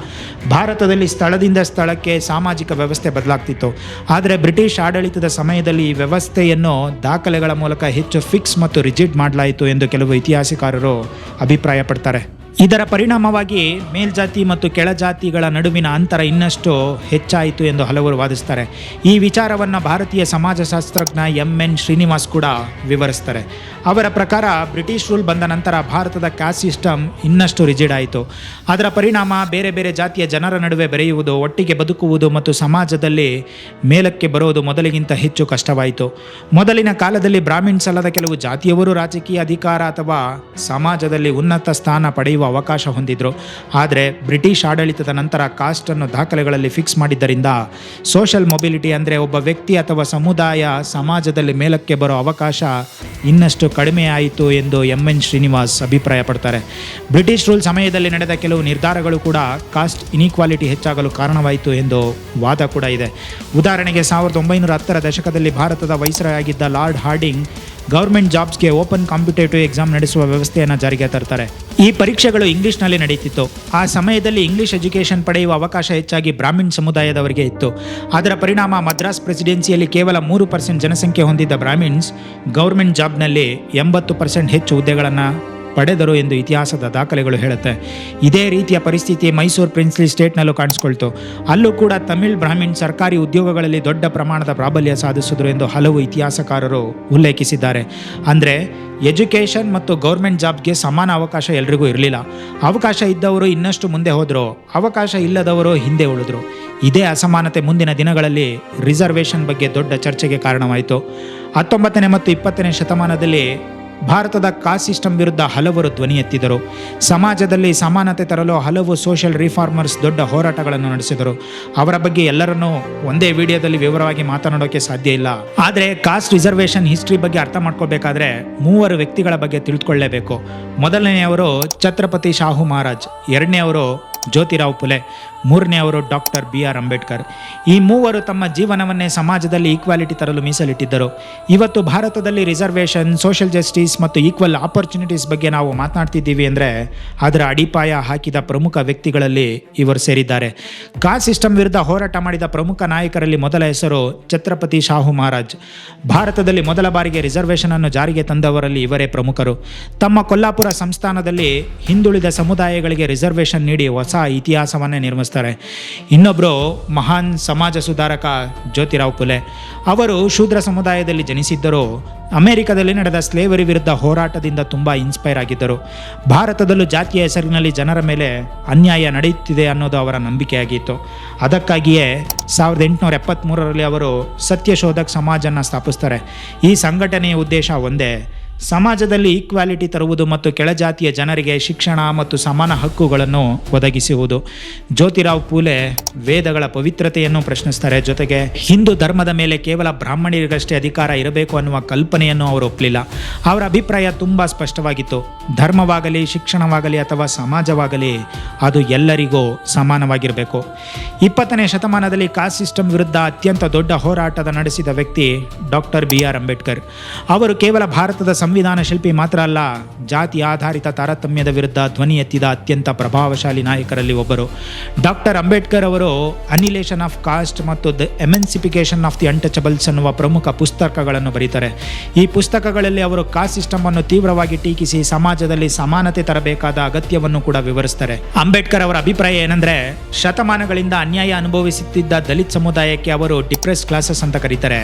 ಭಾರತದಲ್ಲಿ ಸ್ಥಳದಿಂದ ಸ್ಥಳಕ್ಕೆ ಸಾಮಾಜಿಕ ವ್ಯವಸ್ಥೆ ಬದಲಾಗ್ತಿತ್ತು. ಆದರೆ ಬ್ರಿಟಿಷ್ ಆಡಳಿತದ ಸಮಯದಲ್ಲಿ ಈ ವ್ಯವಸ್ಥೆಯನ್ನು ದಾಖಲೆಗಳ ಮೂಲಕ ಹೆಚ್ಚು ಫಿಕ್ಸ್ ಮತ್ತು ರಿಜಿಡ್ ಮಾಡಲಾಯಿತು ಎಂದು ಕೆಲವು ಇತಿಹಾಸಕಾರರು ಅಭಿಪ್ರಾಯಪಡ್ತಾರೆ. ಇದರ ಪರಿಣಾಮವಾಗಿ ಮೇಲ್ಜಾತಿ ಮತ್ತು ಕೆಳಜಾತಿಗಳ ನಡುವಿನ ಅಂತರ ಇನ್ನಷ್ಟು ಹೆಚ್ಚಾಯಿತು ಎಂದು ಹಲವರು ವಾದಿಸ್ತಾರೆ. ಈ ವಿಚಾರವನ್ನು ಭಾರತೀಯ ಸಮಾಜಶಾಸ್ತ್ರಜ್ಞ MN ಶ್ರೀನಿವಾಸ್ ಕೂಡ ವಿವರಿಸ್ತಾರೆ. ಅವರ ಪ್ರಕಾರ ಬ್ರಿಟಿಷ್ ರೂಲ್ ಬಂದ ನಂತರ ಭಾರತದ ಕಾಸ್ಟ್ ಸಿಸ್ಟಮ್ ಇನ್ನಷ್ಟು ರಿಜಿಡ್ ಆಯಿತು. ಅದರ ಪರಿಣಾಮ ಬೇರೆ ಬೇರೆ ಜಾತಿಯ ಜನರ ನಡುವೆ ಬೆರೆಯುವುದು, ಒಟ್ಟಿಗೆ ಬದುಕುವುದು ಮತ್ತು ಸಮಾಜದಲ್ಲಿ ಮೇಲಕ್ಕೆ ಬರುವುದು ಮೊದಲಿಗಿಂತ ಹೆಚ್ಚು ಕಷ್ಟವಾಯಿತು. ಮೊದಲಿನ ಕಾಲದಲ್ಲಿ ಬ್ರಾಹ್ಮಿಣ್ಸ್ ಅಲ್ಲದ ಕೆಲವು ಜಾತಿಯವರು ರಾಜಕೀಯ ಅಧಿಕಾರ ಅಥವಾ ಸಮಾಜದಲ್ಲಿ ಉನ್ನತ ಸ್ಥಾನ ಪಡೆಯುವ ಅವಕಾಶ ಹೊಂದಿದ್ರು. ಆದರೆ ಬ್ರಿಟಿಷ್ ಆಡಳಿತದ ನಂತರ ಕಾಸ್ಟನ್ನು ದಾಖಲೆಗಳಲ್ಲಿ ಫಿಕ್ಸ್ ಮಾಡಿದ್ದರಿಂದ ಸೋಷಲ್ ಮೊಬಿಲಿಟಿ ಅಂದರೆ ಒಬ್ಬ ವ್ಯಕ್ತಿ ಅಥವಾ ಸಮುದಾಯ ಸಮಾಜದಲ್ಲಿ ಮೇಲಕ್ಕೆ ಬರೋ ಅವಕಾಶ ಇನ್ನಷ್ಟು ಕಡಿಮೆಯಾಯಿತು ಎಂದು MN ಶ್ರೀನಿವಾಸ್ ಅಭಿಪ್ರಾಯಪಡ್ತಾರೆ. ಬ್ರಿಟಿಷ್ ರೂಲ್ ಸಮಯದಲ್ಲಿ ನಡೆದ ಕೆಲವು ನಿರ್ಧಾರಗಳು ಕೂಡ ಕಾಸ್ಟ್ ಇನ್ಇಕ್ವಾಲಿಟಿ ಹೆಚ್ಚಾಗಲು ಕಾರಣವಾಯಿತು ಎಂದು ವಾದ ಕೂಡ ಇದೆ. ಉದಾಹರಣೆಗೆ 1910ರ ದಶಕದಲ್ಲಿ ಭಾರತದ ವೈಸ್ರಾಯ್ ಆಗಿದ್ದ ಲಾರ್ಡ್ ಹಾರ್ಡಿಂಗ್ ಗೌರ್ಮೆಂಟ್ ಜಾಬ್ಸ್ಗೆ ಓಪನ್ ಕಾಂಪಿಟೇಟಿವ್ ಎಕ್ಸಾಮ್ ನಡೆಸುವ ವ್ಯವಸ್ಥೆಯನ್ನು ಜಾರಿಗೆ ತರ್ತಾರೆ. ಈ ಪರೀಕ್ಷೆಗಳು ಇಂಗ್ಲಿಷ್ನಲ್ಲಿ ನಡೀತಿತ್ತು. ಆ ಸಮಯದಲ್ಲಿ ಇಂಗ್ಲಿಷ್ ಎಜುಕೇಷನ್ ಪಡೆಯುವ ಅವಕಾಶ ಹೆಚ್ಚಾಗಿ ಬ್ರಾಹ್ಮಿಣ್ ಸಮುದಾಯದವರಿಗೆ ಇತ್ತು. ಅದರ ಪರಿಣಾಮ ಮದ್ರಾಸ್ ಪ್ರೆಸಿಡೆನ್ಸಿಯಲ್ಲಿ ಕೇವಲ 3% ಜನಸಂಖ್ಯೆ ಹೊಂದಿದ್ದ ಬ್ರಾಹ್ಮಿಣ್ಸ್ ಗೌರ್ಮೆಂಟ್ ಜಾಬ್ನಲ್ಲಿ 80% ಹೆಚ್ಚು ಹುದ್ದೆಗಳನ್ನು ಪಡೆದರು ಎಂದು ಇತಿಹಾಸದ ದಾಖಲೆಗಳು ಹೇಳುತ್ತೆ. ಇದೇ ರೀತಿಯ ಪರಿಸ್ಥಿತಿ ಮೈಸೂರು ಪ್ರಿನ್ಸ್ಲಿ ಸ್ಟೇಟ್ನಲ್ಲೂ ಕಾಣಿಸ್ಕೊಳ್ತು. ಅಲ್ಲೂ ಕೂಡ ತಮಿಳ್ ಬ್ರಾಹ್ಮಿಣ್ ಸರ್ಕಾರಿ ಉದ್ಯೋಗಗಳಲ್ಲಿ ದೊಡ್ಡ ಪ್ರಮಾಣದ ಪ್ರಾಬಲ್ಯ ಸಾಧಿಸಿದ್ರು ಎಂದು ಹಲವು ಇತಿಹಾಸಕಾರರು ಉಲ್ಲೇಖಿಸಿದ್ದಾರೆ. ಅಂದರೆ ಎಜುಕೇಷನ್ ಮತ್ತು ಗೌರ್ಮೆಂಟ್ ಜಾಬ್ಗೆ ಸಮಾನ ಅವಕಾಶ ಎಲ್ರಿಗೂ ಇರಲಿಲ್ಲ. ಅವಕಾಶ ಇದ್ದವರು ಇನ್ನಷ್ಟು ಮುಂದೆ ಹೋದರು, ಅವಕಾಶ ಇಲ್ಲದವರು ಹಿಂದೆ ಉಳಿದ್ರು. ಇದೇ ಅಸಮಾನತೆ ಮುಂದಿನ ದಿನಗಳಲ್ಲಿ ರಿಸರ್ವೇಷನ್ ಬಗ್ಗೆ ದೊಡ್ಡ ಚರ್ಚೆಗೆ ಕಾರಣವಾಯಿತು. 19ನೇ ಮತ್ತು 20ನೇ ಶತಮಾನದಲ್ಲಿ ಭಾರತದ ಕಾಸ್ಟ್ ಸಿಸ್ಟಮ್ ವಿರುದ್ಧ ಹಲವರು ಧ್ವನಿ ಎತ್ತಿದರು. ಸಮಾಜದಲ್ಲಿ ಸಮಾನತೆ ತರಲು ಹಲವು ಸೋಷಿಯಲ್ ರಿಫಾರ್ಮರ್ಸ್ ದೊಡ್ಡ ಹೋರಾಟಗಳನ್ನು ನಡೆಸಿದರು. ಅವರ ಬಗ್ಗೆ ಎಲ್ಲರನ್ನೂ ಒಂದೇ ವಿಡಿಯೋದಲ್ಲಿ ವಿವರವಾಗಿ ಮಾತನಾಡೋಕೆ ಸಾಧ್ಯ ಇಲ್ಲ. ಆದರೆ ಕಾಸ್ಟ್ ರಿಸರ್ವೇಷನ್ ಹಿಸ್ಟ್ರಿ ಬಗ್ಗೆ ಅರ್ಥ ಮಾಡ್ಕೋಬೇಕಾದ್ರೆ 3 ವ್ಯಕ್ತಿಗಳ ಬಗ್ಗೆ ತಿಳ್ಕೊಳ್ಳೇಬೇಕು. ಮೊದಲನೆಯವರು ಛತ್ರಪತಿ ಶಾಹು ಮಹಾರಾಜ್, ಎರಡನೆಯವರು ಜ್ಯೋತಿರಾವ್ ಫುಲೆ, ಮೂರನೆಯವರು ಡಾಕ್ಟರ್ BR ಅಂಬೇಡ್ಕರ್. ಈ 3 ತಮ್ಮ ಜೀವನವನ್ನೇ ಸಮಾಜದಲ್ಲಿ ಈಕ್ವಾಲಿಟಿ ತರಲು ಮೀಸಲಿಟ್ಟಿದ್ದರು. ಇವತ್ತು ಭಾರತದಲ್ಲಿ ರಿಸರ್ವೇಷನ್, ಸೋಷಿಯಲ್ ಜಸ್ಟಿಸ್ ಮತ್ತು ಈಕ್ವಲ್ ಆಪರ್ಚುನಿಟೀಸ್ ಬಗ್ಗೆ ನಾವು ಮಾತನಾಡ್ತಿದ್ದೀವಿ ಅಂದರೆ ಅದರ ಅಡಿಪಾಯ ಹಾಕಿದ ಪ್ರಮುಖ ವ್ಯಕ್ತಿಗಳಲ್ಲಿ ಇವರು ಸೇರಿದ್ದಾರೆ. ಕಾಸ್ಟ್ ಸಿಸ್ಟಮ್ ವಿರುದ್ಧ ಹೋರಾಟ ಮಾಡಿದ ಪ್ರಮುಖ ನಾಯಕರಲ್ಲಿ ಮೊದಲ ಹೆಸರು ಛತ್ರಪತಿ ಶಾಹು ಮಹಾರಾಜ್. ಭಾರತದಲ್ಲಿ ಮೊದಲ ಬಾರಿಗೆ ರಿಸರ್ವೇಷನ್ ಅನ್ನು ಜಾರಿಗೆ ತಂದವರಲ್ಲಿ ಇವರೇ ಪ್ರಮುಖರು. ತಮ್ಮ ಕೊಲ್ಲಾಪುರ ಸಂಸ್ಥಾನದಲ್ಲಿ ಹಿಂದುಳಿದ ಸಮುದಾಯಗಳಿಗೆ ರಿಸರ್ವೇಷನ್ ನೀಡಿ ಹೊಸ ಇತಿಹಾಸವನ್ನೇ ನಿರ್ಮಿಸ್ತಾರೆ. ಇನ್ನೊಬ್ಬರು ಮಹಾನ್ ಸಮಾಜ ಸುಧಾರಕ ಜ್ಯೋತಿರಾವ್ ಫುಲೆ. ಅವರು ಶೂದ್ರ ಸಮುದಾಯದಲ್ಲಿ ಜನಿಸಿದ್ದರೂ ಅಮೆರಿಕದಲ್ಲಿ ನಡೆದ ಸ್ಲೇವರಿ ವಿರುದ್ಧ ಹೋರಾಟದಿಂದ ತುಂಬ ಇನ್ಸ್ಪೈರ್ ಆಗಿದ್ದರು. ಭಾರತದಲ್ಲೂ ಜಾತಿಯ ಹೆಸರಿನಲ್ಲಿ ಜನರ ಮೇಲೆ ಅನ್ಯಾಯ ನಡೆಯುತ್ತಿದೆ ಅನ್ನೋದು ಅವರ ನಂಬಿಕೆಯಾಗಿತ್ತು. ಅದಕ್ಕಾಗಿಯೇ 1873ರಲ್ಲಿ ಅವರು ಸತ್ಯಶೋಧಕ್ ಸಮಾಜವನ್ನು ಸ್ಥಾಪಿಸ್ತಾರೆ. ಈ ಸಂಘಟನೆಯ ಉದ್ದೇಶ ಒಂದೇ, ಸಮಾಜದಲ್ಲಿ ಈಕ್ವಾಲಿಟಿ ತರುವುದು ಮತ್ತು ಕೆಳಜಾತಿಯ ಜನರಿಗೆ ಶಿಕ್ಷಣ ಮತ್ತು ಸಮಾನ ಹಕ್ಕುಗಳನ್ನು ಒದಗಿಸುವುದು. ಜ್ಯೋತಿರಾವ್ ಫುಲೆ ವೇದಗಳ ಪವಿತ್ರತೆಯನ್ನು ಪ್ರಶ್ನಿಸ್ತಾರೆ. ಜೊತೆಗೆ ಹಿಂದೂ ಧರ್ಮದ ಮೇಲೆ ಕೇವಲ ಬ್ರಾಹ್ಮಣರಿಗಷ್ಟೇ ಅಧಿಕಾರ ಇರಬೇಕು ಅನ್ನುವ ಕಲ್ಪನೆಯನ್ನು ಅವರು ಒಪ್ಪಲಿಲ್ಲ. ಅವರ ಅಭಿಪ್ರಾಯ ತುಂಬ ಸ್ಪಷ್ಟವಾಗಿತ್ತು. ಧರ್ಮವಾಗಲಿ, ಶಿಕ್ಷಣವಾಗಲಿ ಅಥವಾ ಸಮಾಜವಾಗಲಿ ಅದು ಎಲ್ಲರಿಗೂ ಸಮಾನವಾಗಿರಬೇಕು. 20ನೇ ಶತಮಾನದಲ್ಲಿ ಕಾಸ್ಟ್ ಸಿಸ್ಟಮ್ ವಿರುದ್ಧ ಅತ್ಯಂತ ದೊಡ್ಡ ಹೋರಾಟದ ನಡೆಸಿದ ವ್ಯಕ್ತಿ ಡಾಕ್ಟರ್ BR ಅಂಬೇಡ್ಕರ್. ಅವರು ಕೇವಲ ಭಾರತದ ಸಂವಿಧಾನ ಶಿಲ್ಪಿ ಮಾತ್ರ ಅಲ್ಲ, ಜಾತಿ ಆಧಾರಿತ ತಾರತಮ್ಯದ ವಿರುದ್ಧ ಧ್ವನಿ ಎತ್ತಿದ ಅತ್ಯಂತ ಪ್ರಭಾವಶಾಲಿ ನಾಯಕರಲ್ಲಿ ಒಬ್ಬರು. ಡಾಕ್ಟರ್ ಅಂಬೇಡ್ಕರ್ ಅವರು ಅನಿಲೇಷನ್ ಆಫ್ ಕಾಸ್ಟ್ ಮತ್ತು ದ ಎಮೆನ್ಸಿಫಿಕೇಶನ್ ಆಫ್ ದಿ ಅನ್ಟಚಬಲ್ಸ್ ಅನ್ನುವ ಪ್ರಮುಖ ಪುಸ್ತಕಗಳನ್ನು ಬರೀತಾರೆ. ಈ ಪುಸ್ತಕಗಳಲ್ಲಿ ಅವರು ಕಾಸ್ಟ್ ಸಿಸ್ಟಮ್ ಅನ್ನು ತೀವ್ರವಾಗಿ ಟೀಕಿಸಿ ಸಮಾಜದಲ್ಲಿ ಸಮಾನತೆ ತರಬೇಕಾದ ಅಗತ್ಯವನ್ನು ಕೂಡ ವಿವರಿಸ್ತಾರೆ. ಅಂಬೇಡ್ಕರ್ ಅವರ ಅಭಿಪ್ರಾಯ ಏನಂದ್ರೆ, ಶತಮಾನಗಳಿಂದ ಅನ್ಯಾಯ ಅನುಭವಿಸುತ್ತಿದ್ದ ದಲಿತ ಸಮುದಾಯಕ್ಕೆ ಅವರು ಡಿಪ್ರೆಸ್ ಕ್ಲಾಸಸ್ ಅಂತ ಕರೀತಾರೆ.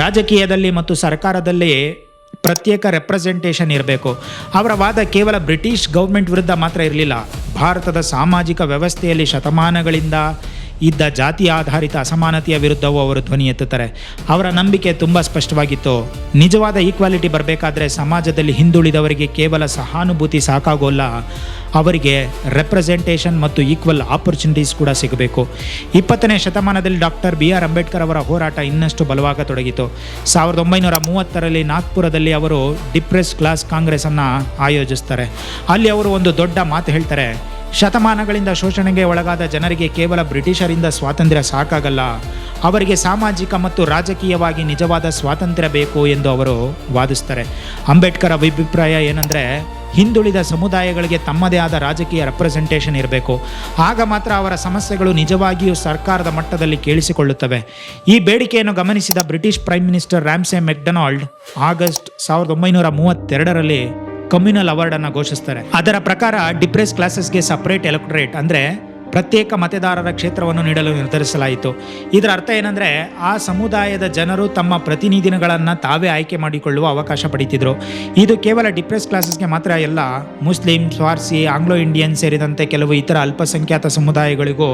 ರಾಜಕೀಯದಲ್ಲಿ ಮತ್ತು ಸರ್ಕಾರದಲ್ಲಿ ಪ್ರತ್ಯೇಕ ರೆಪ್ರೆಸೆಂಟೇಷನ್ ಇರಬೇಕು. ಅವರ ವಾದ ಕೇವಲ ಬ್ರಿಟಿಷ್ ಗೌರ್ಮೆಂಟ್ ವಿರುದ್ಧ ಮಾತ್ರ ಇರಲಿಲ್ಲ. ಭಾರತದ ಸಾಮಾಜಿಕ ವ್ಯವಸ್ಥೆಯಲ್ಲಿ ಶತಮಾನಗಳಿಂದ ಇದ್ದ ಜಾತಿ ಆಧಾರಿತ ಅಸಮಾನತೆಯ ವಿರುದ್ಧವೂ ಅವರು ಧ್ವನಿ ಎತ್ತುತ್ತಾರೆ. ಅವರ ನಂಬಿಕೆ ತುಂಬ ಸ್ಪಷ್ಟವಾಗಿತ್ತು. ನಿಜವಾದ ಈಕ್ವಾಲಿಟಿ ಬರಬೇಕಾದ್ರೆ ಸಮಾಜದಲ್ಲಿ ಹಿಂದುಳಿದವರಿಗೆ ಕೇವಲ ಸಹಾನುಭೂತಿ ಸಾಕಾಗೋಲ್ಲ, ಅವರಿಗೆ ರೆಪ್ರೆಸೆಂಟೇಷನ್ ಮತ್ತು ಈಕ್ವಲ್ ಆಪರ್ಚುನಿಟೀಸ್ ಕೂಡ ಸಿಗಬೇಕು. 20ನೇ ಶತಮಾನದಲ್ಲಿ ಡಾಕ್ಟರ್ BR ಅಂಬೇಡ್ಕರ್ ಅವರ ಹೋರಾಟ ಇನ್ನಷ್ಟು ಬಲವಾಗತೊಡಗಿತು. 1930ರಲ್ಲಿ ನಾಗ್ಪುರದಲ್ಲಿ ಅವರು ಡಿಪ್ರೆಸ್ ಕ್ಲಾಸ್ ಕಾಂಗ್ರೆಸ್ ಅನ್ನು ಆಯೋಜಿಸ್ತಾರೆ. ಅಲ್ಲಿ ಅವರು ಒಂದು ದೊಡ್ಡ ಮಾತು ಹೇಳ್ತಾರೆ, ಶತಮಾನಗಳಿಂದ ಶೋಷಣೆಗೆ ಒಳಗಾದ ಜನರಿಗೆ ಕೇವಲ ಬ್ರಿಟಿಷರಿಂದ ಸ್ವಾತಂತ್ರ್ಯ ಸಾಕಾಗಲ್ಲ, ಅವರಿಗೆ ಸಾಮಾಜಿಕ ಮತ್ತು ರಾಜಕೀಯವಾಗಿ ನಿಜವಾದ ಸ್ವಾತಂತ್ರ್ಯ ಬೇಕು ಎಂದು ಅವರು ವಾದಿಸ್ತಾರೆ. ಅಂಬೇಡ್ಕರ್ ಅಭಿಪ್ರಾಯ ಏನಂದರೆ, ಹಿಂದುಳಿದ ಸಮುದಾಯಗಳಿಗೆ ತಮ್ಮದೇ ಆದ ರಾಜಕೀಯ ರೆಪ್ರೆಸೆಂಟೇಷನ್ ಇರಬೇಕು. ಆಗ ಮಾತ್ರ ಅವರ ಸಮಸ್ಯೆಗಳು ನಿಜವಾಗಿಯೂ ಸರ್ಕಾರದ ಮಟ್ಟದಲ್ಲಿ ಕೇಳಿಸಿಕೊಳ್ಳುತ್ತವೆ. ಈ ಬೇಡಿಕೆಯನ್ನು ಗಮನಿಸಿದ British prime minister Ramsay MacDonald August 1932ರಲ್ಲಿ ಕಮ್ಯುನಲ್ ಅವಾರ್ಡ್ ಅನ್ನು ಘೋಷಿಸ್ತಾರೆ. ಅದರ ಪ್ರಕಾರ ಡಿಪ್ರೆಸ್ ಕ್ಲಾಸಸ್ಗೆ ಸಪರೇಟ್ ಎಲೆಕ್ಟೊರೇಟ್ ಅಂದರೆ ಪ್ರತ್ಯೇಕ ಮತದಾರರ ಕ್ಷೇತ್ರವನ್ನು ನೀಡಲು ನಿರ್ಧರಿಸಲಾಯಿತು. ಇದರ ಅರ್ಥ ಏನಂದರೆ, ಆ ಸಮುದಾಯದ ಜನರು ತಮ್ಮ ಪ್ರತಿನಿಧಿಗಳನ್ನು ತಾವೇ ಆಯ್ಕೆ ಮಾಡಿಕೊಳ್ಳುವ ಅವಕಾಶ ಪಡೀತಿದ್ರು. ಇದು ಕೇವಲ ಡಿಪ್ರೆಸ್ ಕ್ಲಾಸಸ್ಗೆ ಮಾತ್ರ ಅಲ್ಲ, ಮುಸ್ಲಿಂ, ಪಾರ್ಸಿ, ಆಂಗ್ಲೋ ಇಂಡಿಯನ್ ಸೇರಿದಂತೆ ಕೆಲವು ಇತರ ಅಲ್ಪಸಂಖ್ಯಾತ ಸಮುದಾಯಗಳಿಗೂ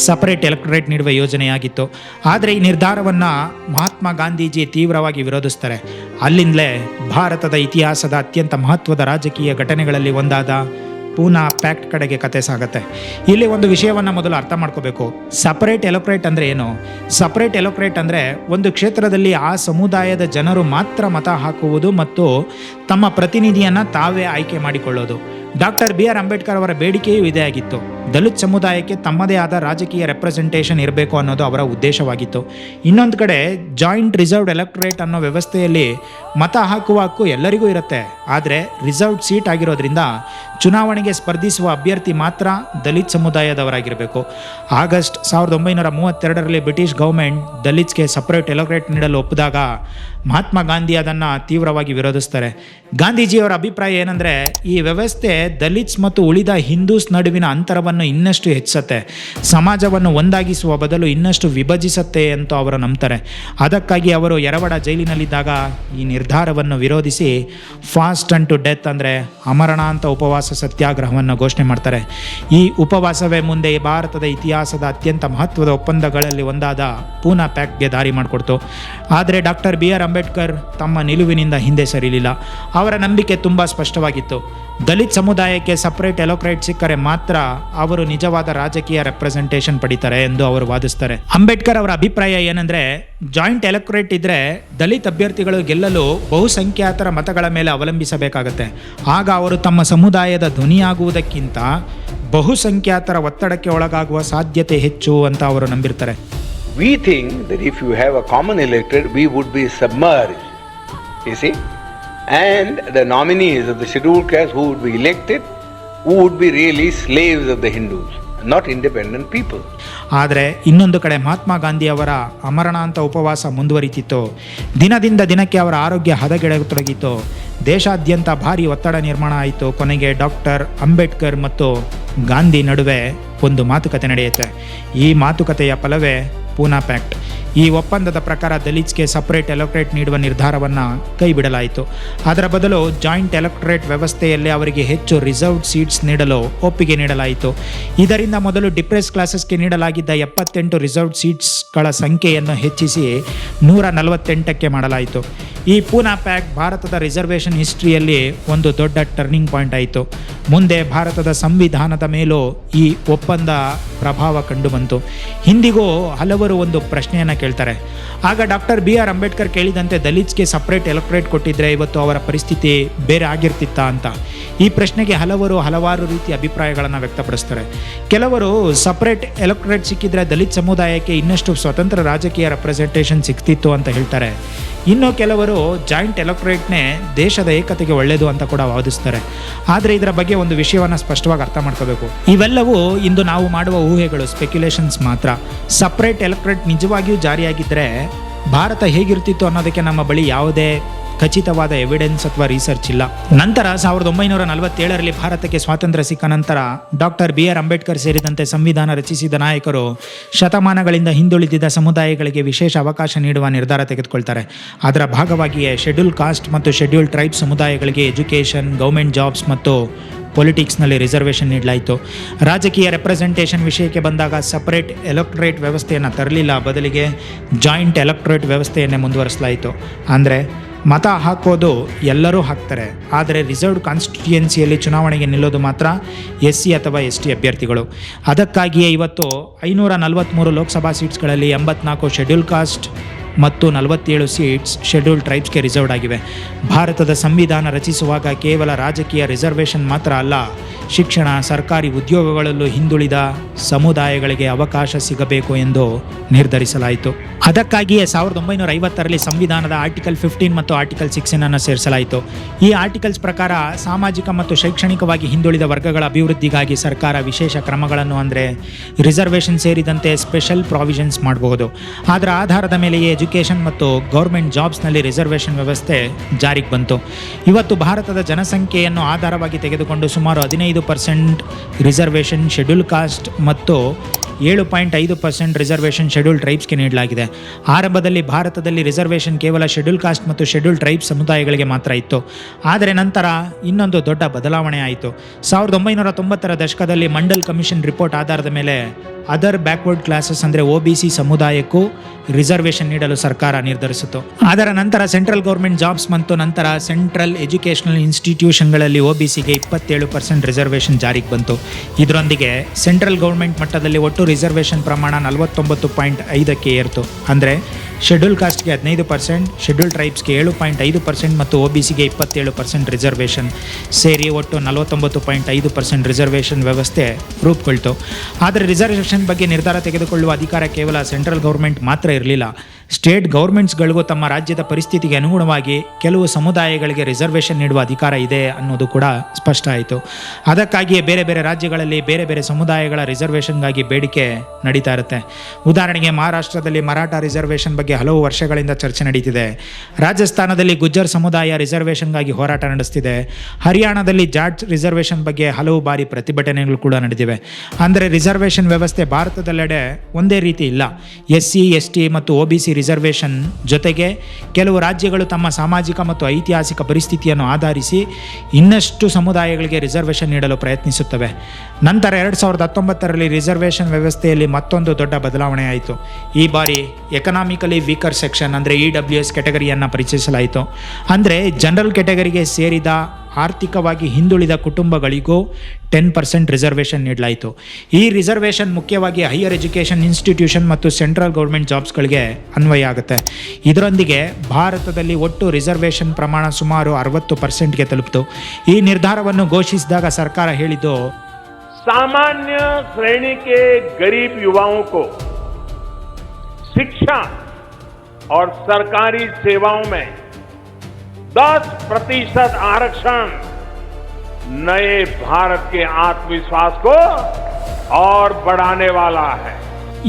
ಸಪರೇಟ್ ಎಲೆಕ್ಟೊರೇಟ್ ನೀಡುವ ಯೋಜನೆಯಾಗಿತ್ತು. ಆದರೆ ಈ ನಿರ್ಧಾರವನ್ನು ಮಹಾತ್ಮ ಗಾಂಧೀಜಿ ತೀವ್ರವಾಗಿ ವಿರೋಧಿಸ್ತಾರೆ. ಅಲ್ಲಿಂದಲೇ ಭಾರತದ ಇತಿಹಾಸದ ಅತ್ಯಂತ ಮಹತ್ವದ ರಾಜಕೀಯ ಘಟನೆಗಳಲ್ಲಿ ಒಂದಾದ ಪೂನಾ ಪ್ಯಾಕ್ಟ್ ಕಡೆಗೆ ಕತೆ ಸಾಗುತ್ತೆ. ಇಲ್ಲಿ ಒಂದು ವಿಷಯವನ್ನು ಮೊದಲು ಅರ್ಥ ಮಾಡ್ಕೋಬೇಕು. ಸಪರೇಟ್ ಎಲೆಕ್ಟೊರೇಟ್ ಅಂದರೆ ಏನು? ಸಪರೇಟ್ ಎಲೆಕ್ಟೊರೇಟ್ ಅಂದರೆ ಒಂದು ಕ್ಷೇತ್ರದಲ್ಲಿ ಆ ಸಮುದಾಯದ ಜನರು ಮಾತ್ರ ಮತ ಹಾಕುವುದು ಮತ್ತು ತಮ್ಮ ಪ್ರತಿನಿಧಿಯನ್ನು ತಾವೇ ಆಯ್ಕೆ ಮಾಡಿಕೊಳ್ಳೋದು. ಡಾಕ್ಟರ್ BR ಅಂಬೇಡ್ಕರ್ ಅವರ ಬೇಡಿಕೆಯೂ ಇದೇ ಆಗಿತ್ತು. ದಲಿತ ಸಮುದಾಯಕ್ಕೆ ತಮ್ಮದೇ ಆದ ರಾಜಕೀಯ ರೆಪ್ರೆಸೆಂಟೇಷನ್ ಇರಬೇಕು ಅನ್ನೋದು ಅವರ ಉದ್ದೇಶವಾಗಿತ್ತು. ಇನ್ನೊಂದು ಕಡೆ ಜಾಯಿಂಟ್ ರಿಸರ್ವ್ಡ್ ಎಲೆಕ್ಟೊರೇಟ್ ಅನ್ನೋ ವ್ಯವಸ್ಥೆಯಲ್ಲಿ ಮತ ಹಾಕುವ ಹಕ್ಕು ಎಲ್ಲರಿಗೂ ಇರುತ್ತೆ. ಆದರೆ ರಿಸರ್ವ್ಡ್ ಸೀಟ್ ಆಗಿರೋದ್ರಿಂದ ಚುನಾವಣೆಗೆ ಸ್ಪರ್ಧಿಸುವ ಅಭ್ಯರ್ಥಿ ಮಾತ್ರ ದಲಿತ ಸಮುದಾಯದವರಾಗಿರಬೇಕು. ಆಗಸ್ಟ್ 1932ರಲ್ಲಿ ಬ್ರಿಟಿಷ್ ಗೌರ್ಮೆಂಟ್ ದಲಿತ್ಸ್ಗೆ ಸಪರೇಟ್ ಎಲೆಕ್ಟೊರೇಟ್ ನೀಡಲು ಒಪ್ಪಿದಾಗ ಮಹಾತ್ಮ ಗಾಂಧಿ ಅದನ್ನು ತೀವ್ರವಾಗಿ ವಿರೋಧಿಸ್ತಾರೆ. ಗಾಂಧೀಜಿಯವರ ಅಭಿಪ್ರಾಯ ಏನಂದರೆ, ಈ ವ್ಯವಸ್ಥೆ ದಲಿತ್ಸ್ ಮತ್ತು ಉಳಿದ ಹಿಂದೂಸ್ ನಡುವಿನ ಅಂತರವನ್ನು ಇನ್ನಷ್ಟು ಹೆಚ್ಚಿಸುತ್ತೆ, ಸಮಾಜವನ್ನು ಒಂದಾಗಿಸುವ ಬದಲು ಇನ್ನಷ್ಟು ವಿಭಜಿಸುತ್ತೆ ಅಂತ ಅವರು ನಂಬ್ತಾರೆ. ಅದಕ್ಕಾಗಿ ಅವರು ಯರವಡ ಜೈಲಿನಲ್ಲಿದ್ದಾಗ ಈ ನಿರ್ಧಾರವನ್ನು ವಿರೋಧಿಸಿ ಫಾಸ್ಟ್ ಅಂಡ್ ಟು ಡೆತ್ ಅಂದರೆ ಅಮರಣಾಂತ ಉಪವಾಸ ಸತ್ಯಾಗ್ರಹವನ್ನು ಘೋಷಣೆ ಮಾಡ್ತಾರೆ. ಈ ಉಪವಾಸವೇ ಮುಂದೆ ಭಾರತದ ಇತಿಹಾಸದ ಅತ್ಯಂತ ಮಹತ್ವದ ಒಪ್ಪಂದಗಳಲ್ಲಿ ಒಂದಾದ ಪೂನಾ ಪ್ಯಾಕ್ಟ್ಗೆ ದಾರಿ ಮಾಡಿಕೊಡ್ತು. ಆದರೆ ಡಾಕ್ಟರ್ BR ಅಂಬೇಡ್ಕರ್ ತಮ್ಮ ನಿಲುವಿನಿಂದ ಹಿಂದೆ ಸರಿಲಿಲ್ಲ. ಅವರ ನಂಬಿಕೆ ತುಂಬ ಸ್ಪಷ್ಟವಾಗಿತ್ತು. ದಲಿತ ಸಮುದಾಯಕ್ಕೆ ಸಪರೇಟ್ ಎಲೆಕ್ಟೊರೇಟ್ ಸಿಕ್ಕರೆ ಮಾತ್ರ ಅವರು ನಿಜವಾದ ರಾಜಕೀಯ ರೆಪ್ರೆಸೆಂಟೇಷನ್ ಪಡಿತಾರೆ ಎಂದು ಅವರು ವಾದಿಸ್ತಾರೆ. ಅಂಬೇಡ್ಕರ್ ಅವರ ಅಭಿಪ್ರಾಯ ಏನಂದರೆ, ಜಾಯಿಂಟ್ ಎಲೆಕ್ಟೊರೇಟ್ ಇದ್ದರೆ ದಲಿತ ಅಭ್ಯರ್ಥಿಗಳು ಗೆಲ್ಲಲು ಬಹುಸಂಖ್ಯಾತರ ಮತಗಳ ಮೇಲೆ ಅವಲಂಬಿಸಬೇಕಾಗತ್ತೆ. ಆಗ ಅವರು ತಮ್ಮ ಸಮುದಾಯದ ಧ್ವನಿಯಾಗುವುದಕ್ಕಿಂತ ಬಹುಸಂಖ್ಯಾತರ ಒತ್ತಡಕ್ಕೆ ಒಳಗಾಗುವ ಸಾಧ್ಯತೆ ಹೆಚ್ಚು ಅಂತ ಅವರು ನಂಬಿರ್ತಾರೆ. We think that if you have a common electorate, we would be submerged, you see, and the nominees of the scheduled caste who would be elected, who would be really slaves of the Hindus, not independent people. ಆದರೆ ಇನ್ನೊಂದು ಕಡೆ ಮಹಾತ್ಮ ಗಾಂಧಿ ಅವರ ಅಮರಣಾಂತ ಉಪವಾಸ ಮುಂದುವರಿತಿತ್ತು. ದಿನದಿಂದ ದಿನಕ್ಕೆ ಅವರ ಆರೋಗ್ಯ ಹದಗೆಡತೊಡಗಿತು. ದೇಶಾದ್ಯಂತ ಭಾರಿ ಒತ್ತಡ ನಿರ್ಮಾಣ ಆಯಿತು. ಕೊನೆಗೆ ಡಾಕ್ಟರ್ ಅಂಬೇಡ್ಕರ್ ಮತ್ತು ಗಾಂಧಿ ನಡುವೆ ಒಂದು ಮಾತುಕತೆ ನಡೆಯುತ್ತೆ. ಈ ಮಾತುಕತೆಯ ಫಲವೇ ಪೂನಾ ಪ್ಯಾಕ್ಟ್. ಈ ಒಪ್ಪಂದದ ಪ್ರಕಾರ ದಲಿತ್ಸ್ಗೆ ಸಪರೇಟ್ ಎಲೆಕ್ಟೊರೇಟ್ ನೀಡುವ ನಿರ್ಧಾರವನ್ನು ಕೈ ಬಿಡಲಾಯಿತು. ಅದರ ಬದಲು ಜಾಯಿಂಟ್ ಎಲೆಕ್ಟೊರೇಟ್ ವ್ಯವಸ್ಥೆಯಲ್ಲಿ ಅವರಿಗೆ ಹೆಚ್ಚು ರಿಸರ್ವ್ಡ್ ಸೀಟ್ಸ್ ನೀಡಲು ಒಪ್ಪಿಗೆ ನೀಡಲಾಯಿತು. ಇದರಿಂದ ಮೊದಲು ಡಿಪ್ರೆಸ್ ಕ್ಲಾಸಸ್ಗೆ ನೀಡಲಾಗಿದ್ದ 78 ರಿಸರ್ವ್ಡ್ ಸೀಟ್ಸ್ಗಳ ಸಂಖ್ಯೆಯನ್ನು ಹೆಚ್ಚಿಸಿ 148ಕ್ಕೆ ಮಾಡಲಾಯಿತು. ಈ ಪೂನಾ ಪ್ಯಾಕ್ಟ್ ಭಾರತದ ರಿಸರ್ವೇಷನ್ ಹಿಸ್ಟ್ರಿಯಲ್ಲಿ ಒಂದು ದೊಡ್ಡ ಟರ್ನಿಂಗ್ ಪಾಯಿಂಟ್ ಆಯಿತು. ಮುಂದೆ ಭಾರತದ ಸಂವಿಧಾನದ ಮೇಲೂ ಈ ಒಪ್ಪಂದ ಪ್ರಭಾವ ಕಂಡುಬಂತು. ಇಂದಿಗೂ ಹಲವರು ಒಂದು ಪ್ರಶ್ನೆಯನ್ನು ಕೇಳ್ತಾರೆ. ಆಗ ಡಾಕ್ಟರ್ BR ಅಂಬೇಡ್ಕರ್ ಕೇಳಿದಂತೆ ದಲಿತ್ಸ್ಗೆ ಸಪ್ರೇಟ್ ಎಲೆಕ್ಟ್ರೇಟ್ ಕೊಟ್ಟಿದ್ರೆ ಇವತ್ತು ಅವರ ಪರಿಸ್ಥಿತಿ ಬೇರೆ ಆಗಿರ್ತಿತ್ತಾ ಅಂತ. ಈ ಪ್ರಶ್ನೆಗೆ ಹಲವಾರು ರೀತಿಯ ಅಭಿಪ್ರಾಯಗಳನ್ನು ವ್ಯಕ್ತಪಡಿಸ್ತಾರೆ. ಕೆಲವರು ಸಪ್ರೇಟ್ ಎಲೆಕ್ಟ್ರೇಟ್ ಸಿಕ್ಕಿದ್ರೆ ದಲಿತ್ ಸಮುದಾಯಕ್ಕೆ ಇನ್ನಷ್ಟು ಸ್ವತಂತ್ರ ರಾಜಕೀಯ ರೆಪ್ರೆಸೆಂಟೇಷನ್ ಸಿಗ್ತಿತ್ತು ಅಂತ ಹೇಳ್ತಾರೆ. ಇನ್ನು ಕೆಲವರು ಜಾಯಿಂಟ್ ಎಲೆಕ್ಟ್ರೇಟ್ನೇ ದೇಶದ ಏಕತೆಗೆ ಒಳ್ಳೆಯದು ಅಂತ ಕೂಡ ವಾದಿಸ್ತಾರೆ. ಆದರೆ ಇದರ ಬಗ್ಗೆ ಒಂದು ವಿಷಯವನ್ನು ಸ್ಪಷ್ಟವಾಗಿ ಅರ್ಥ ಮಾಡ್ಕೋಬೇಕು. ಇವೆಲ್ಲವೂ ಇಂದು ನಾವು ಮಾಡುವ ಊಹೆಗಳು, ಸ್ಪೆಕ್ಯುಲೇಷನ್ಸ್ ಮಾತ್ರ. ಸಪ್ರೇಟ್ ಎಲೆಕ್ಟ್ರೇಟ್ ನಿಜವಾಗಿಯೂ ಜಾರಿಯಾಗಿದ್ದರೆ ಭಾರತ ಹೇಗಿರ್ತಿತ್ತು ಅನ್ನೋದಕ್ಕೆ ನಮ್ಮ ಬಳಿ ಯಾವುದೇ ಖಚಿತವಾದ ಎವಿಡೆನ್ಸ್ ಅಥವಾ ರಿಸರ್ಚ್ ಇಲ್ಲ. ನಂತರ 1947ರಲ್ಲಿ ಭಾರತಕ್ಕೆ ಸ್ವಾತಂತ್ರ್ಯ ಸಿಕ್ಕ ನಂತರ ಡಾಕ್ಟರ್ BR ಅಂಬೇಡ್ಕರ್ ಸೇರಿದಂತೆ ಸಂವಿಧಾನ ರಚಿಸಿದ ನಾಯಕರು ಶತಮಾನಗಳಿಂದ ಹಿಂದುಳಿದಿದ್ದ ಸಮುದಾಯಗಳಿಗೆ ವಿಶೇಷ ಅವಕಾಶ ನೀಡುವ ನಿರ್ಧಾರ ತೆಗೆದುಕೊಳ್ತಾರೆ. ಅದರ ಭಾಗವಾಗಿಯೇ ಶೆಡ್ಯೂಲ್ ಕಾಸ್ಟ್ ಮತ್ತು ಶೆಡ್ಯೂಲ್ ಟ್ರೈಬ್ ಸಮುದಾಯಗಳಿಗೆ ಎಜುಕೇಷನ್, ಗೌರ್ಮೆಂಟ್ ಜಾಬ್ಸ್ ಮತ್ತು ಪೊಲಿಟಿಕ್ಸ್ನಲ್ಲಿ ರಿಸರ್ವೇಷನ್ ನೀಡಲಾಯಿತು. ರಾಜಕೀಯ ರೆಪ್ರೆಸೆಂಟೇಷನ್ ವಿಷಯಕ್ಕೆ ಬಂದಾಗ ಸಪರೇಟ್ ಎಲೆಕ್ಟ್ರೇಟ್ ವ್ಯವಸ್ಥೆಯನ್ನು ತರಲಿಲ್ಲ, ಬದಲಿಗೆ ಜಾಯಿಂಟ್ ಎಲೆಕ್ಟ್ರೇಟ್ ವ್ಯವಸ್ಥೆಯನ್ನೇ ಮುಂದುವರಿಸಲಾಯಿತು. ಅಂದರೆ ಮತ ಹಾಕೋದು ಎಲ್ಲರೂ ಹಾಕ್ತಾರೆ, ಆದರೆ ರಿಸರ್ವ್ಡ್ ಕಾನ್ಸ್ಟಿಟ್ಯೂಯೆನ್ಸಿಯಲ್ಲಿ ಚುನಾವಣೆಗೆ ನಿಲ್ಲೋದು ಮಾತ್ರ SC ಅಥವಾ ST ಅಭ್ಯರ್ಥಿಗಳು. ಅದಕ್ಕಾಗಿಯೇ ಇವತ್ತು 543 ಲೋಕಸಭಾ ಸೀಟ್ಸ್ಗಳಲ್ಲಿ 84 ಶೆಡ್ಯೂಲ್ ಕಾಸ್ಟ್ ಮತ್ತು 47 ಸೀಟ್ಸ್ ಶೆಡ್ಯೂಲ್ ಟ್ರೈಬ್ಸ್ಗೆ ರಿಸರ್ವ್ಡ್ ಆಗಿವೆ. ಭಾರತದ ಸಂವಿಧಾನ ರಚಿಸುವಾಗ ಕೇವಲ ರಾಜಕೀಯ ರಿಸರ್ವೇಷನ್ ಮಾತ್ರ ಅಲ್ಲ, ಶಿಕ್ಷಣ, ಸರ್ಕಾರಿ ಉದ್ಯೋಗಗಳಲ್ಲೂ ಹಿಂದುಳಿದ ಸಮುದಾಯಗಳಿಗೆ ಅವಕಾಶ ಸಿಗಬೇಕು ಎಂದು ನಿರ್ಧರಿಸಲಾಯಿತು. ಅದಕ್ಕಾಗಿಯೇ 1950ರಲ್ಲಿ ಸಂವಿಧಾನದ ಆರ್ಟಿಕಲ್ 15 ಮತ್ತು ಆರ್ಟಿಕಲ್ 16 ಸೇರಿಸಲಾಯಿತು. ಈ ಆರ್ಟಿಕಲ್ಸ್ ಪ್ರಕಾರ ಸಾಮಾಜಿಕ ಮತ್ತು ಶೈಕ್ಷಣಿಕವಾಗಿ ಹಿಂದುಳಿದ ವರ್ಗಗಳ ಅಭಿವೃದ್ಧಿಗಾಗಿ ಸರ್ಕಾರ ವಿಶೇಷ ಕ್ರಮಗಳನ್ನು, ಅಂದರೆ ರಿಸರ್ವೇಷನ್ ಸೇರಿದಂತೆ ಸ್ಪೆಷಲ್ ಪ್ರಾವಿಷನ್ಸ್ ಮಾಡಬಹುದು. ಅದರ ಆಧಾರದ ಮೇಲೆಯೇ ಎಜುಕೇಷನ್ ಮತ್ತು ಗೌರ್ಮೆಂಟ್ ಜಾಬ್ಸ್ನಲ್ಲಿ ರಿಸರ್ವೇಷನ್ ವ್ಯವಸ್ಥೆ ಜಾರಿಗೆ ಬಂತು. ಇವತ್ತು ಭಾರತದ ಜನಸಂಖ್ಯೆಯನ್ನು ಆಧಾರವಾಗಿ ತೆಗೆದುಕೊಂಡು ಸುಮಾರು 15% ರಿಸರ್ವೇಷನ್ ಶೆಡ್ಯೂಲ್ ಕಾಸ್ಟ್ ಮತ್ತು 7.5% ರಿಸರ್ವೇಷನ್ ಶೆಡ್ಯೂಲ್ ಟ್ರೈಬ್ಸ್ಗೆ ನೀಡಲಾಗಿದೆ. ಆರಂಭದಲ್ಲಿ ಭಾರತದಲ್ಲಿ ರಿಸರ್ವೇಷನ್ ಕೇವಲ ಶೆಡ್ಯೂಲ್ ಕಾಸ್ಟ್ ಮತ್ತು ಶೆಡ್ಯೂಲ್ ಟ್ರೈಬ್ಸ್ ಸಮುದಾಯಗಳಿಗೆ ಮಾತ್ರ ಇತ್ತು. ಆದರೆ ನಂತರ ಇನ್ನೊಂದು ದೊಡ್ಡ ಬದಲಾವಣೆ ಆಯಿತು. 1990ರ ದಶಕದಲ್ಲಿ ಮಂಡಲ್ ಕಮಿಷನ್ ರಿಪೋರ್ಟ್ ಆಧಾರದ ಮೇಲೆ ಅದರ್ ಬ್ಯಾಕ್ವರ್ಡ್ ಕ್ಲಾಸಸ್ ಅಂದರೆ OBC ಸಮುದಾಯಕ್ಕೂ ರಿಸರ್ವೇಷನ್ ನೀಡಲು ಸರ್ಕಾರ ನಿರ್ಧರಿಸಿತು. ಅದರ ನಂತರ ಸೆಂಟ್ರಲ್ ಗೌರ್ಮೆಂಟ್ ಜಾಬ್ಸ್ ಮತ್ತು ನಂತರ ಸೆಂಟ್ರಲ್ ಎಜುಕೇಷನಲ್ ಇನ್ಸ್ಟಿಟ್ಯೂಷನ್ಗಳಲ್ಲಿ OBCಗೆ 27% ರಿಸರ್ವೇಷನ್ ಜಾರಿಗೆ ಬಂತು. ಇದರೊಂದಿಗೆ ಸೆಂಟ್ರಲ್ ಗೌರ್ಮೆಂಟ್ ಮಟ್ಟದಲ್ಲಿ ಒಟ್ಟು ರಿಸರ್ವೇಷನ್ ಪ್ರಮಾಣ 49.5ಕ್ಕೆ ಏರ್ತು. ಅಂದರೆ ಶೆಡ್ಯೂಲ್ ಕಾಸ್ಟ್ಗೆ 15%, ಶೆಡ್ಯೂಲ್ ಟ್ರೈಬ್ಸ್ಗೆ 7.5% ಮತ್ತು OBCಗೆ 27% ರಿಸರ್ವೇಷನ್ ಸೇರಿ ಒಟ್ಟು 49.5% ರಿಸರ್ವೇಷನ್ ವ್ಯವಸ್ಥೆ ರೂಪುಗೊಳ್ತು. ಆದರೆ ರಿಸರ್ವೇಷನ್ ಬಗ್ಗೆ ನಿರ್ಧಾರ ತೆಗೆದುಕೊಳ್ಳುವ ಅಧಿಕಾರ ಕೇವಲ ಸೆಂಟ್ರಲ್ ಗೌರ್ಮೆಂಟ್ ಮಾತ್ರ ಇರಲಿಲ್ಲ. ಸ್ಟೇಟ್ ಗೌರ್ಮೆಂಟ್ಸ್ಗಳಿಗೂ ತಮ್ಮ ರಾಜ್ಯದ ಪರಿಸ್ಥಿತಿಗೆ ಅನುಗುಣವಾಗಿ ಕೆಲವು ಸಮುದಾಯಗಳಿಗೆ ರಿಸರ್ವೇಷನ್ ನೀಡುವ ಅಧಿಕಾರ ಇದೆ ಅನ್ನೋದು ಕೂಡ ಸ್ಪಷ್ಟ ಆಯಿತು. ಅದಕ್ಕಾಗಿಯೇ ಬೇರೆ ಬೇರೆ ರಾಜ್ಯಗಳಲ್ಲಿ ಬೇರೆ ಬೇರೆ ಸಮುದಾಯಗಳ ರಿಸರ್ವೇಷನ್ಗಾಗಿ ಬೇಡಿಕೆ ನಡೀತಾ ಇರುತ್ತೆ. ಉದಾಹರಣೆಗೆ ಮಹಾರಾಷ್ಟ್ರದಲ್ಲಿ ಮರಾಠ ರಿಸರ್ವೇಷನ್ ಬಗ್ಗೆ ಹಲವು ವರ್ಷಗಳಿಂದ ಚರ್ಚೆ ನಡೀತಿದೆ. ರಾಜಸ್ಥಾನದಲ್ಲಿ ಗುಜ್ಜರ್ ಸಮುದಾಯ ರಿಸರ್ವೇಷನ್ಗಾಗಿ ಹೋರಾಟ ನಡೆಸ್ತಿದೆ. ಹರಿಯಾಣದಲ್ಲಿ ಜಾಟ್ ರಿಸರ್ವೇಷನ್ ಬಗ್ಗೆ ಹಲವು ಬಾರಿ ಪ್ರತಿಭಟನೆಗಳು ಕೂಡ ನಡೆದಿವೆ. ಅಂದರೆ ರಿಸರ್ವೇಷನ್ ವ್ಯವಸ್ಥೆ ಭಾರತದೆಲ್ಲೆಡೆ ಒಂದೇ ರೀತಿ ಇಲ್ಲ. SC, ST ಮತ್ತು OBC ರಿಸರ್ವೇಷನ್ ಜೊತೆಗೆ ಕೆಲವು ರಾಜ್ಯಗಳು ತಮ್ಮ ಸಾಮಾಜಿಕ ಮತ್ತು ಐತಿಹಾಸಿಕ ಪರಿಸ್ಥಿತಿಯನ್ನು ಆಧರಿಸಿ ಇನ್ನಷ್ಟು ಸಮುದಾಯಗಳಿಗೆ ರಿಸರ್ವೇಷನ್ ನೀಡಲು ಪ್ರಯತ್ನಿಸುತ್ತವೆ. ನಂತರ 2019ರಲ್ಲಿ ರಿಸರ್ವೇಷನ್ ವ್ಯವಸ್ಥೆಯಲ್ಲಿ ಮತ್ತೊಂದು ದೊಡ್ಡ ಬದಲಾವಣೆ ಆಯಿತು. ಈ ಬಾರಿ ಎಕನಾಮಿಕಲಿ ವೀಕರ್ ಸೆಕ್ಷನ್ ಅಂದರೆ EWS ಕೆಟಗರಿಯನ್ನು ಪರಿಚಯಿಸಲಾಯಿತು. ಅಂದರೆ ಜನರಲ್ ಕೆಟಗರಿಗೆ ಸೇರಿದ ಆರ್ಥಿಕವಾಗಿ ಹಿಂದುಳಿದ ಕುಟುಂಬಗಳಿಗೂ 10% ರಿಸರ್ವೇಷನ್ ನೀಡಲಾಯಿತು. ಈ ರಿಸರ್ವೇಷನ್ ಮುಖ್ಯವಾಗಿ ಹೈಯರ್ ಎಜುಕೇಷನ್ ಇನ್ಸ್ಟಿಟ್ಯೂಷನ್ ಮತ್ತು ಸೆಂಟ್ರಲ್ ಗೌರ್ಮೆಂಟ್ ಜಾಬ್ಸ್ಗಳಿಗೆ ಅನ್ವಯ ಆಗುತ್ತೆ. ಇದರೊಂದಿಗೆ ಭಾರತದಲ್ಲಿ ಒಟ್ಟು ರಿಸರ್ವೇಷನ್ ಪ್ರಮಾಣ ಸುಮಾರು 60%ಗೆ ತಲುಪಿತು. ಈ ನಿರ್ಧಾರವನ್ನು ಘೋಷಿಸಿದಾಗ ಸರ್ಕಾರ ಹೇಳಿದ್ದು, सामान्य श्रेणी के गरीब युवाओं को शिक्षा और सरकारी सेवाओं में 10% आरक्षण नए भारत के आत्मविश्वास को और बढ़ाने वाला है.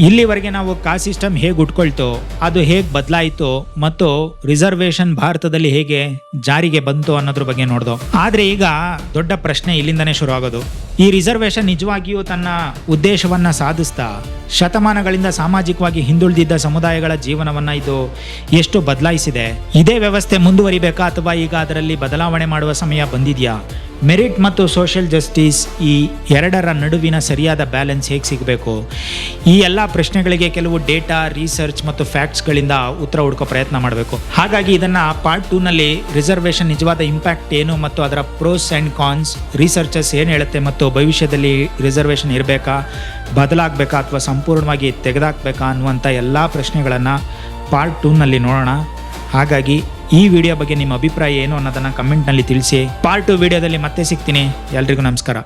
ಇಲ್ಲಿವರೆಗೆ ನಾವು ಕಾಸ್ಟ್ ಸಿಸ್ಟಮ್ ಹೇಗೆ ಉಟ್ಕೊಳ್ತೋ, ಅದು ಹೇಗೆ ಬದಲಾಯಿತು ಮತ್ತು ರಿಸರ್ವೇಷನ್ ಭಾರತದಲ್ಲಿ ಹೇಗೆ ಜಾರಿಗೆ ಬಂತು ಅನ್ನೋದ್ರ ಬಗ್ಗೆ ನೋಡ್ದೋ. ಆದರೆ ಈಗ ದೊಡ್ಡ ಪ್ರಶ್ನೆ ಇಲ್ಲಿಂದನೇ ಶುರು ಆಗೋದು, ಈ ರಿಸರ್ವೇಷನ್ ನಿಜವಾಗಿಯೂ ತನ್ನ ಉದ್ದೇಶವನ್ನ ಸಾಧಿಸ್ತಾ ಶತಮಾನಗಳಿಂದ ಸಾಮಾಜಿಕವಾಗಿ ಹಿಂದುಳಿದಿದ್ದ ಸಮುದಾಯಗಳ ಜೀವನವನ್ನ ಇದು ಎಷ್ಟು ಬದಲಾಯಿಸಿದೆ? ಇದೇ ವ್ಯವಸ್ಥೆ ಮುಂದುವರಿಬೇಕಾ ಅಥವಾ ಈಗ ಅದರಲ್ಲಿ ಬದಲಾವಣೆ ಮಾಡುವ ಸಮಯ ಬಂದಿದೆಯಾ? ಮೆರಿಟ್ ಮತ್ತು ಸೋಷಿಯಲ್ ಜಸ್ಟಿಸ್ ಈ ಎರಡರ ನಡುವಿನ ಸರಿಯಾದ ಬ್ಯಾಲೆನ್ಸ್ ಹೇಗೆ ಸಿಗಬೇಕು, ಈ ಎಲ್ಲ ಪ್ರಶ್ನೆಗಳಿಗೆ ಕೆಲವು ಡೇಟಾ, ರಿಸರ್ಚ್ ಮತ್ತು ಫ್ಯಾಕ್ಟ್ಸ್ಗಳಿಂದ ಉತ್ತರ ಹುಡುಕೋ ಪ್ರಯತ್ನ ಮಾಡಬೇಕು. ಹಾಗಾಗಿ ಇದನ್ನು ಪಾರ್ಟ್ 2ನಲ್ಲಿ ರಿಸರ್ವೇಷನ್ ನಿಜವಾದ ಇಂಪ್ಯಾಕ್ಟ್ ಏನು ಮತ್ತು ಅದರ ಪ್ರೋಸ್ ಆ್ಯಂಡ್ ಕಾನ್ಸ್, ರಿಸರ್ಚರ್ಸ್ ಏನು ಹೇಳುತ್ತೆ ಮತ್ತು ಭವಿಷ್ಯದಲ್ಲಿ ರಿಸರ್ವೇಷನ್ ಇರಬೇಕಾ, ಬದಲಾಗಬೇಕಾ ಅಥವಾ ಸಂಪೂರ್ಣವಾಗಿ ತೆಗೆದಾಕಬೇಕಾ ಅನ್ನುವಂಥ ಎಲ್ಲ ಪ್ರಶ್ನೆಗಳನ್ನು ಪಾರ್ಟ್ 2ನಲ್ಲಿ ನೋಡೋಣ. ಹಾಗಾಗಿ ಈ ವಿಡಿಯೋ ಬಗ್ಗೆ ನಿಮ್ಮ ಅಭಿಪ್ರಾಯ ಏನು ಅನ್ನೋದನ್ನು ಕಮೆಂಟ್ನಲ್ಲಿ ತಿಳಿಸಿ. ಪಾರ್ಟ್ 2 ವಿಡಿಯೋದಲ್ಲಿ ಮತ್ತೆ ಸಿಗ್ತೀನಿ. ಎಲ್ರಿಗೂ ನಮಸ್ಕಾರ.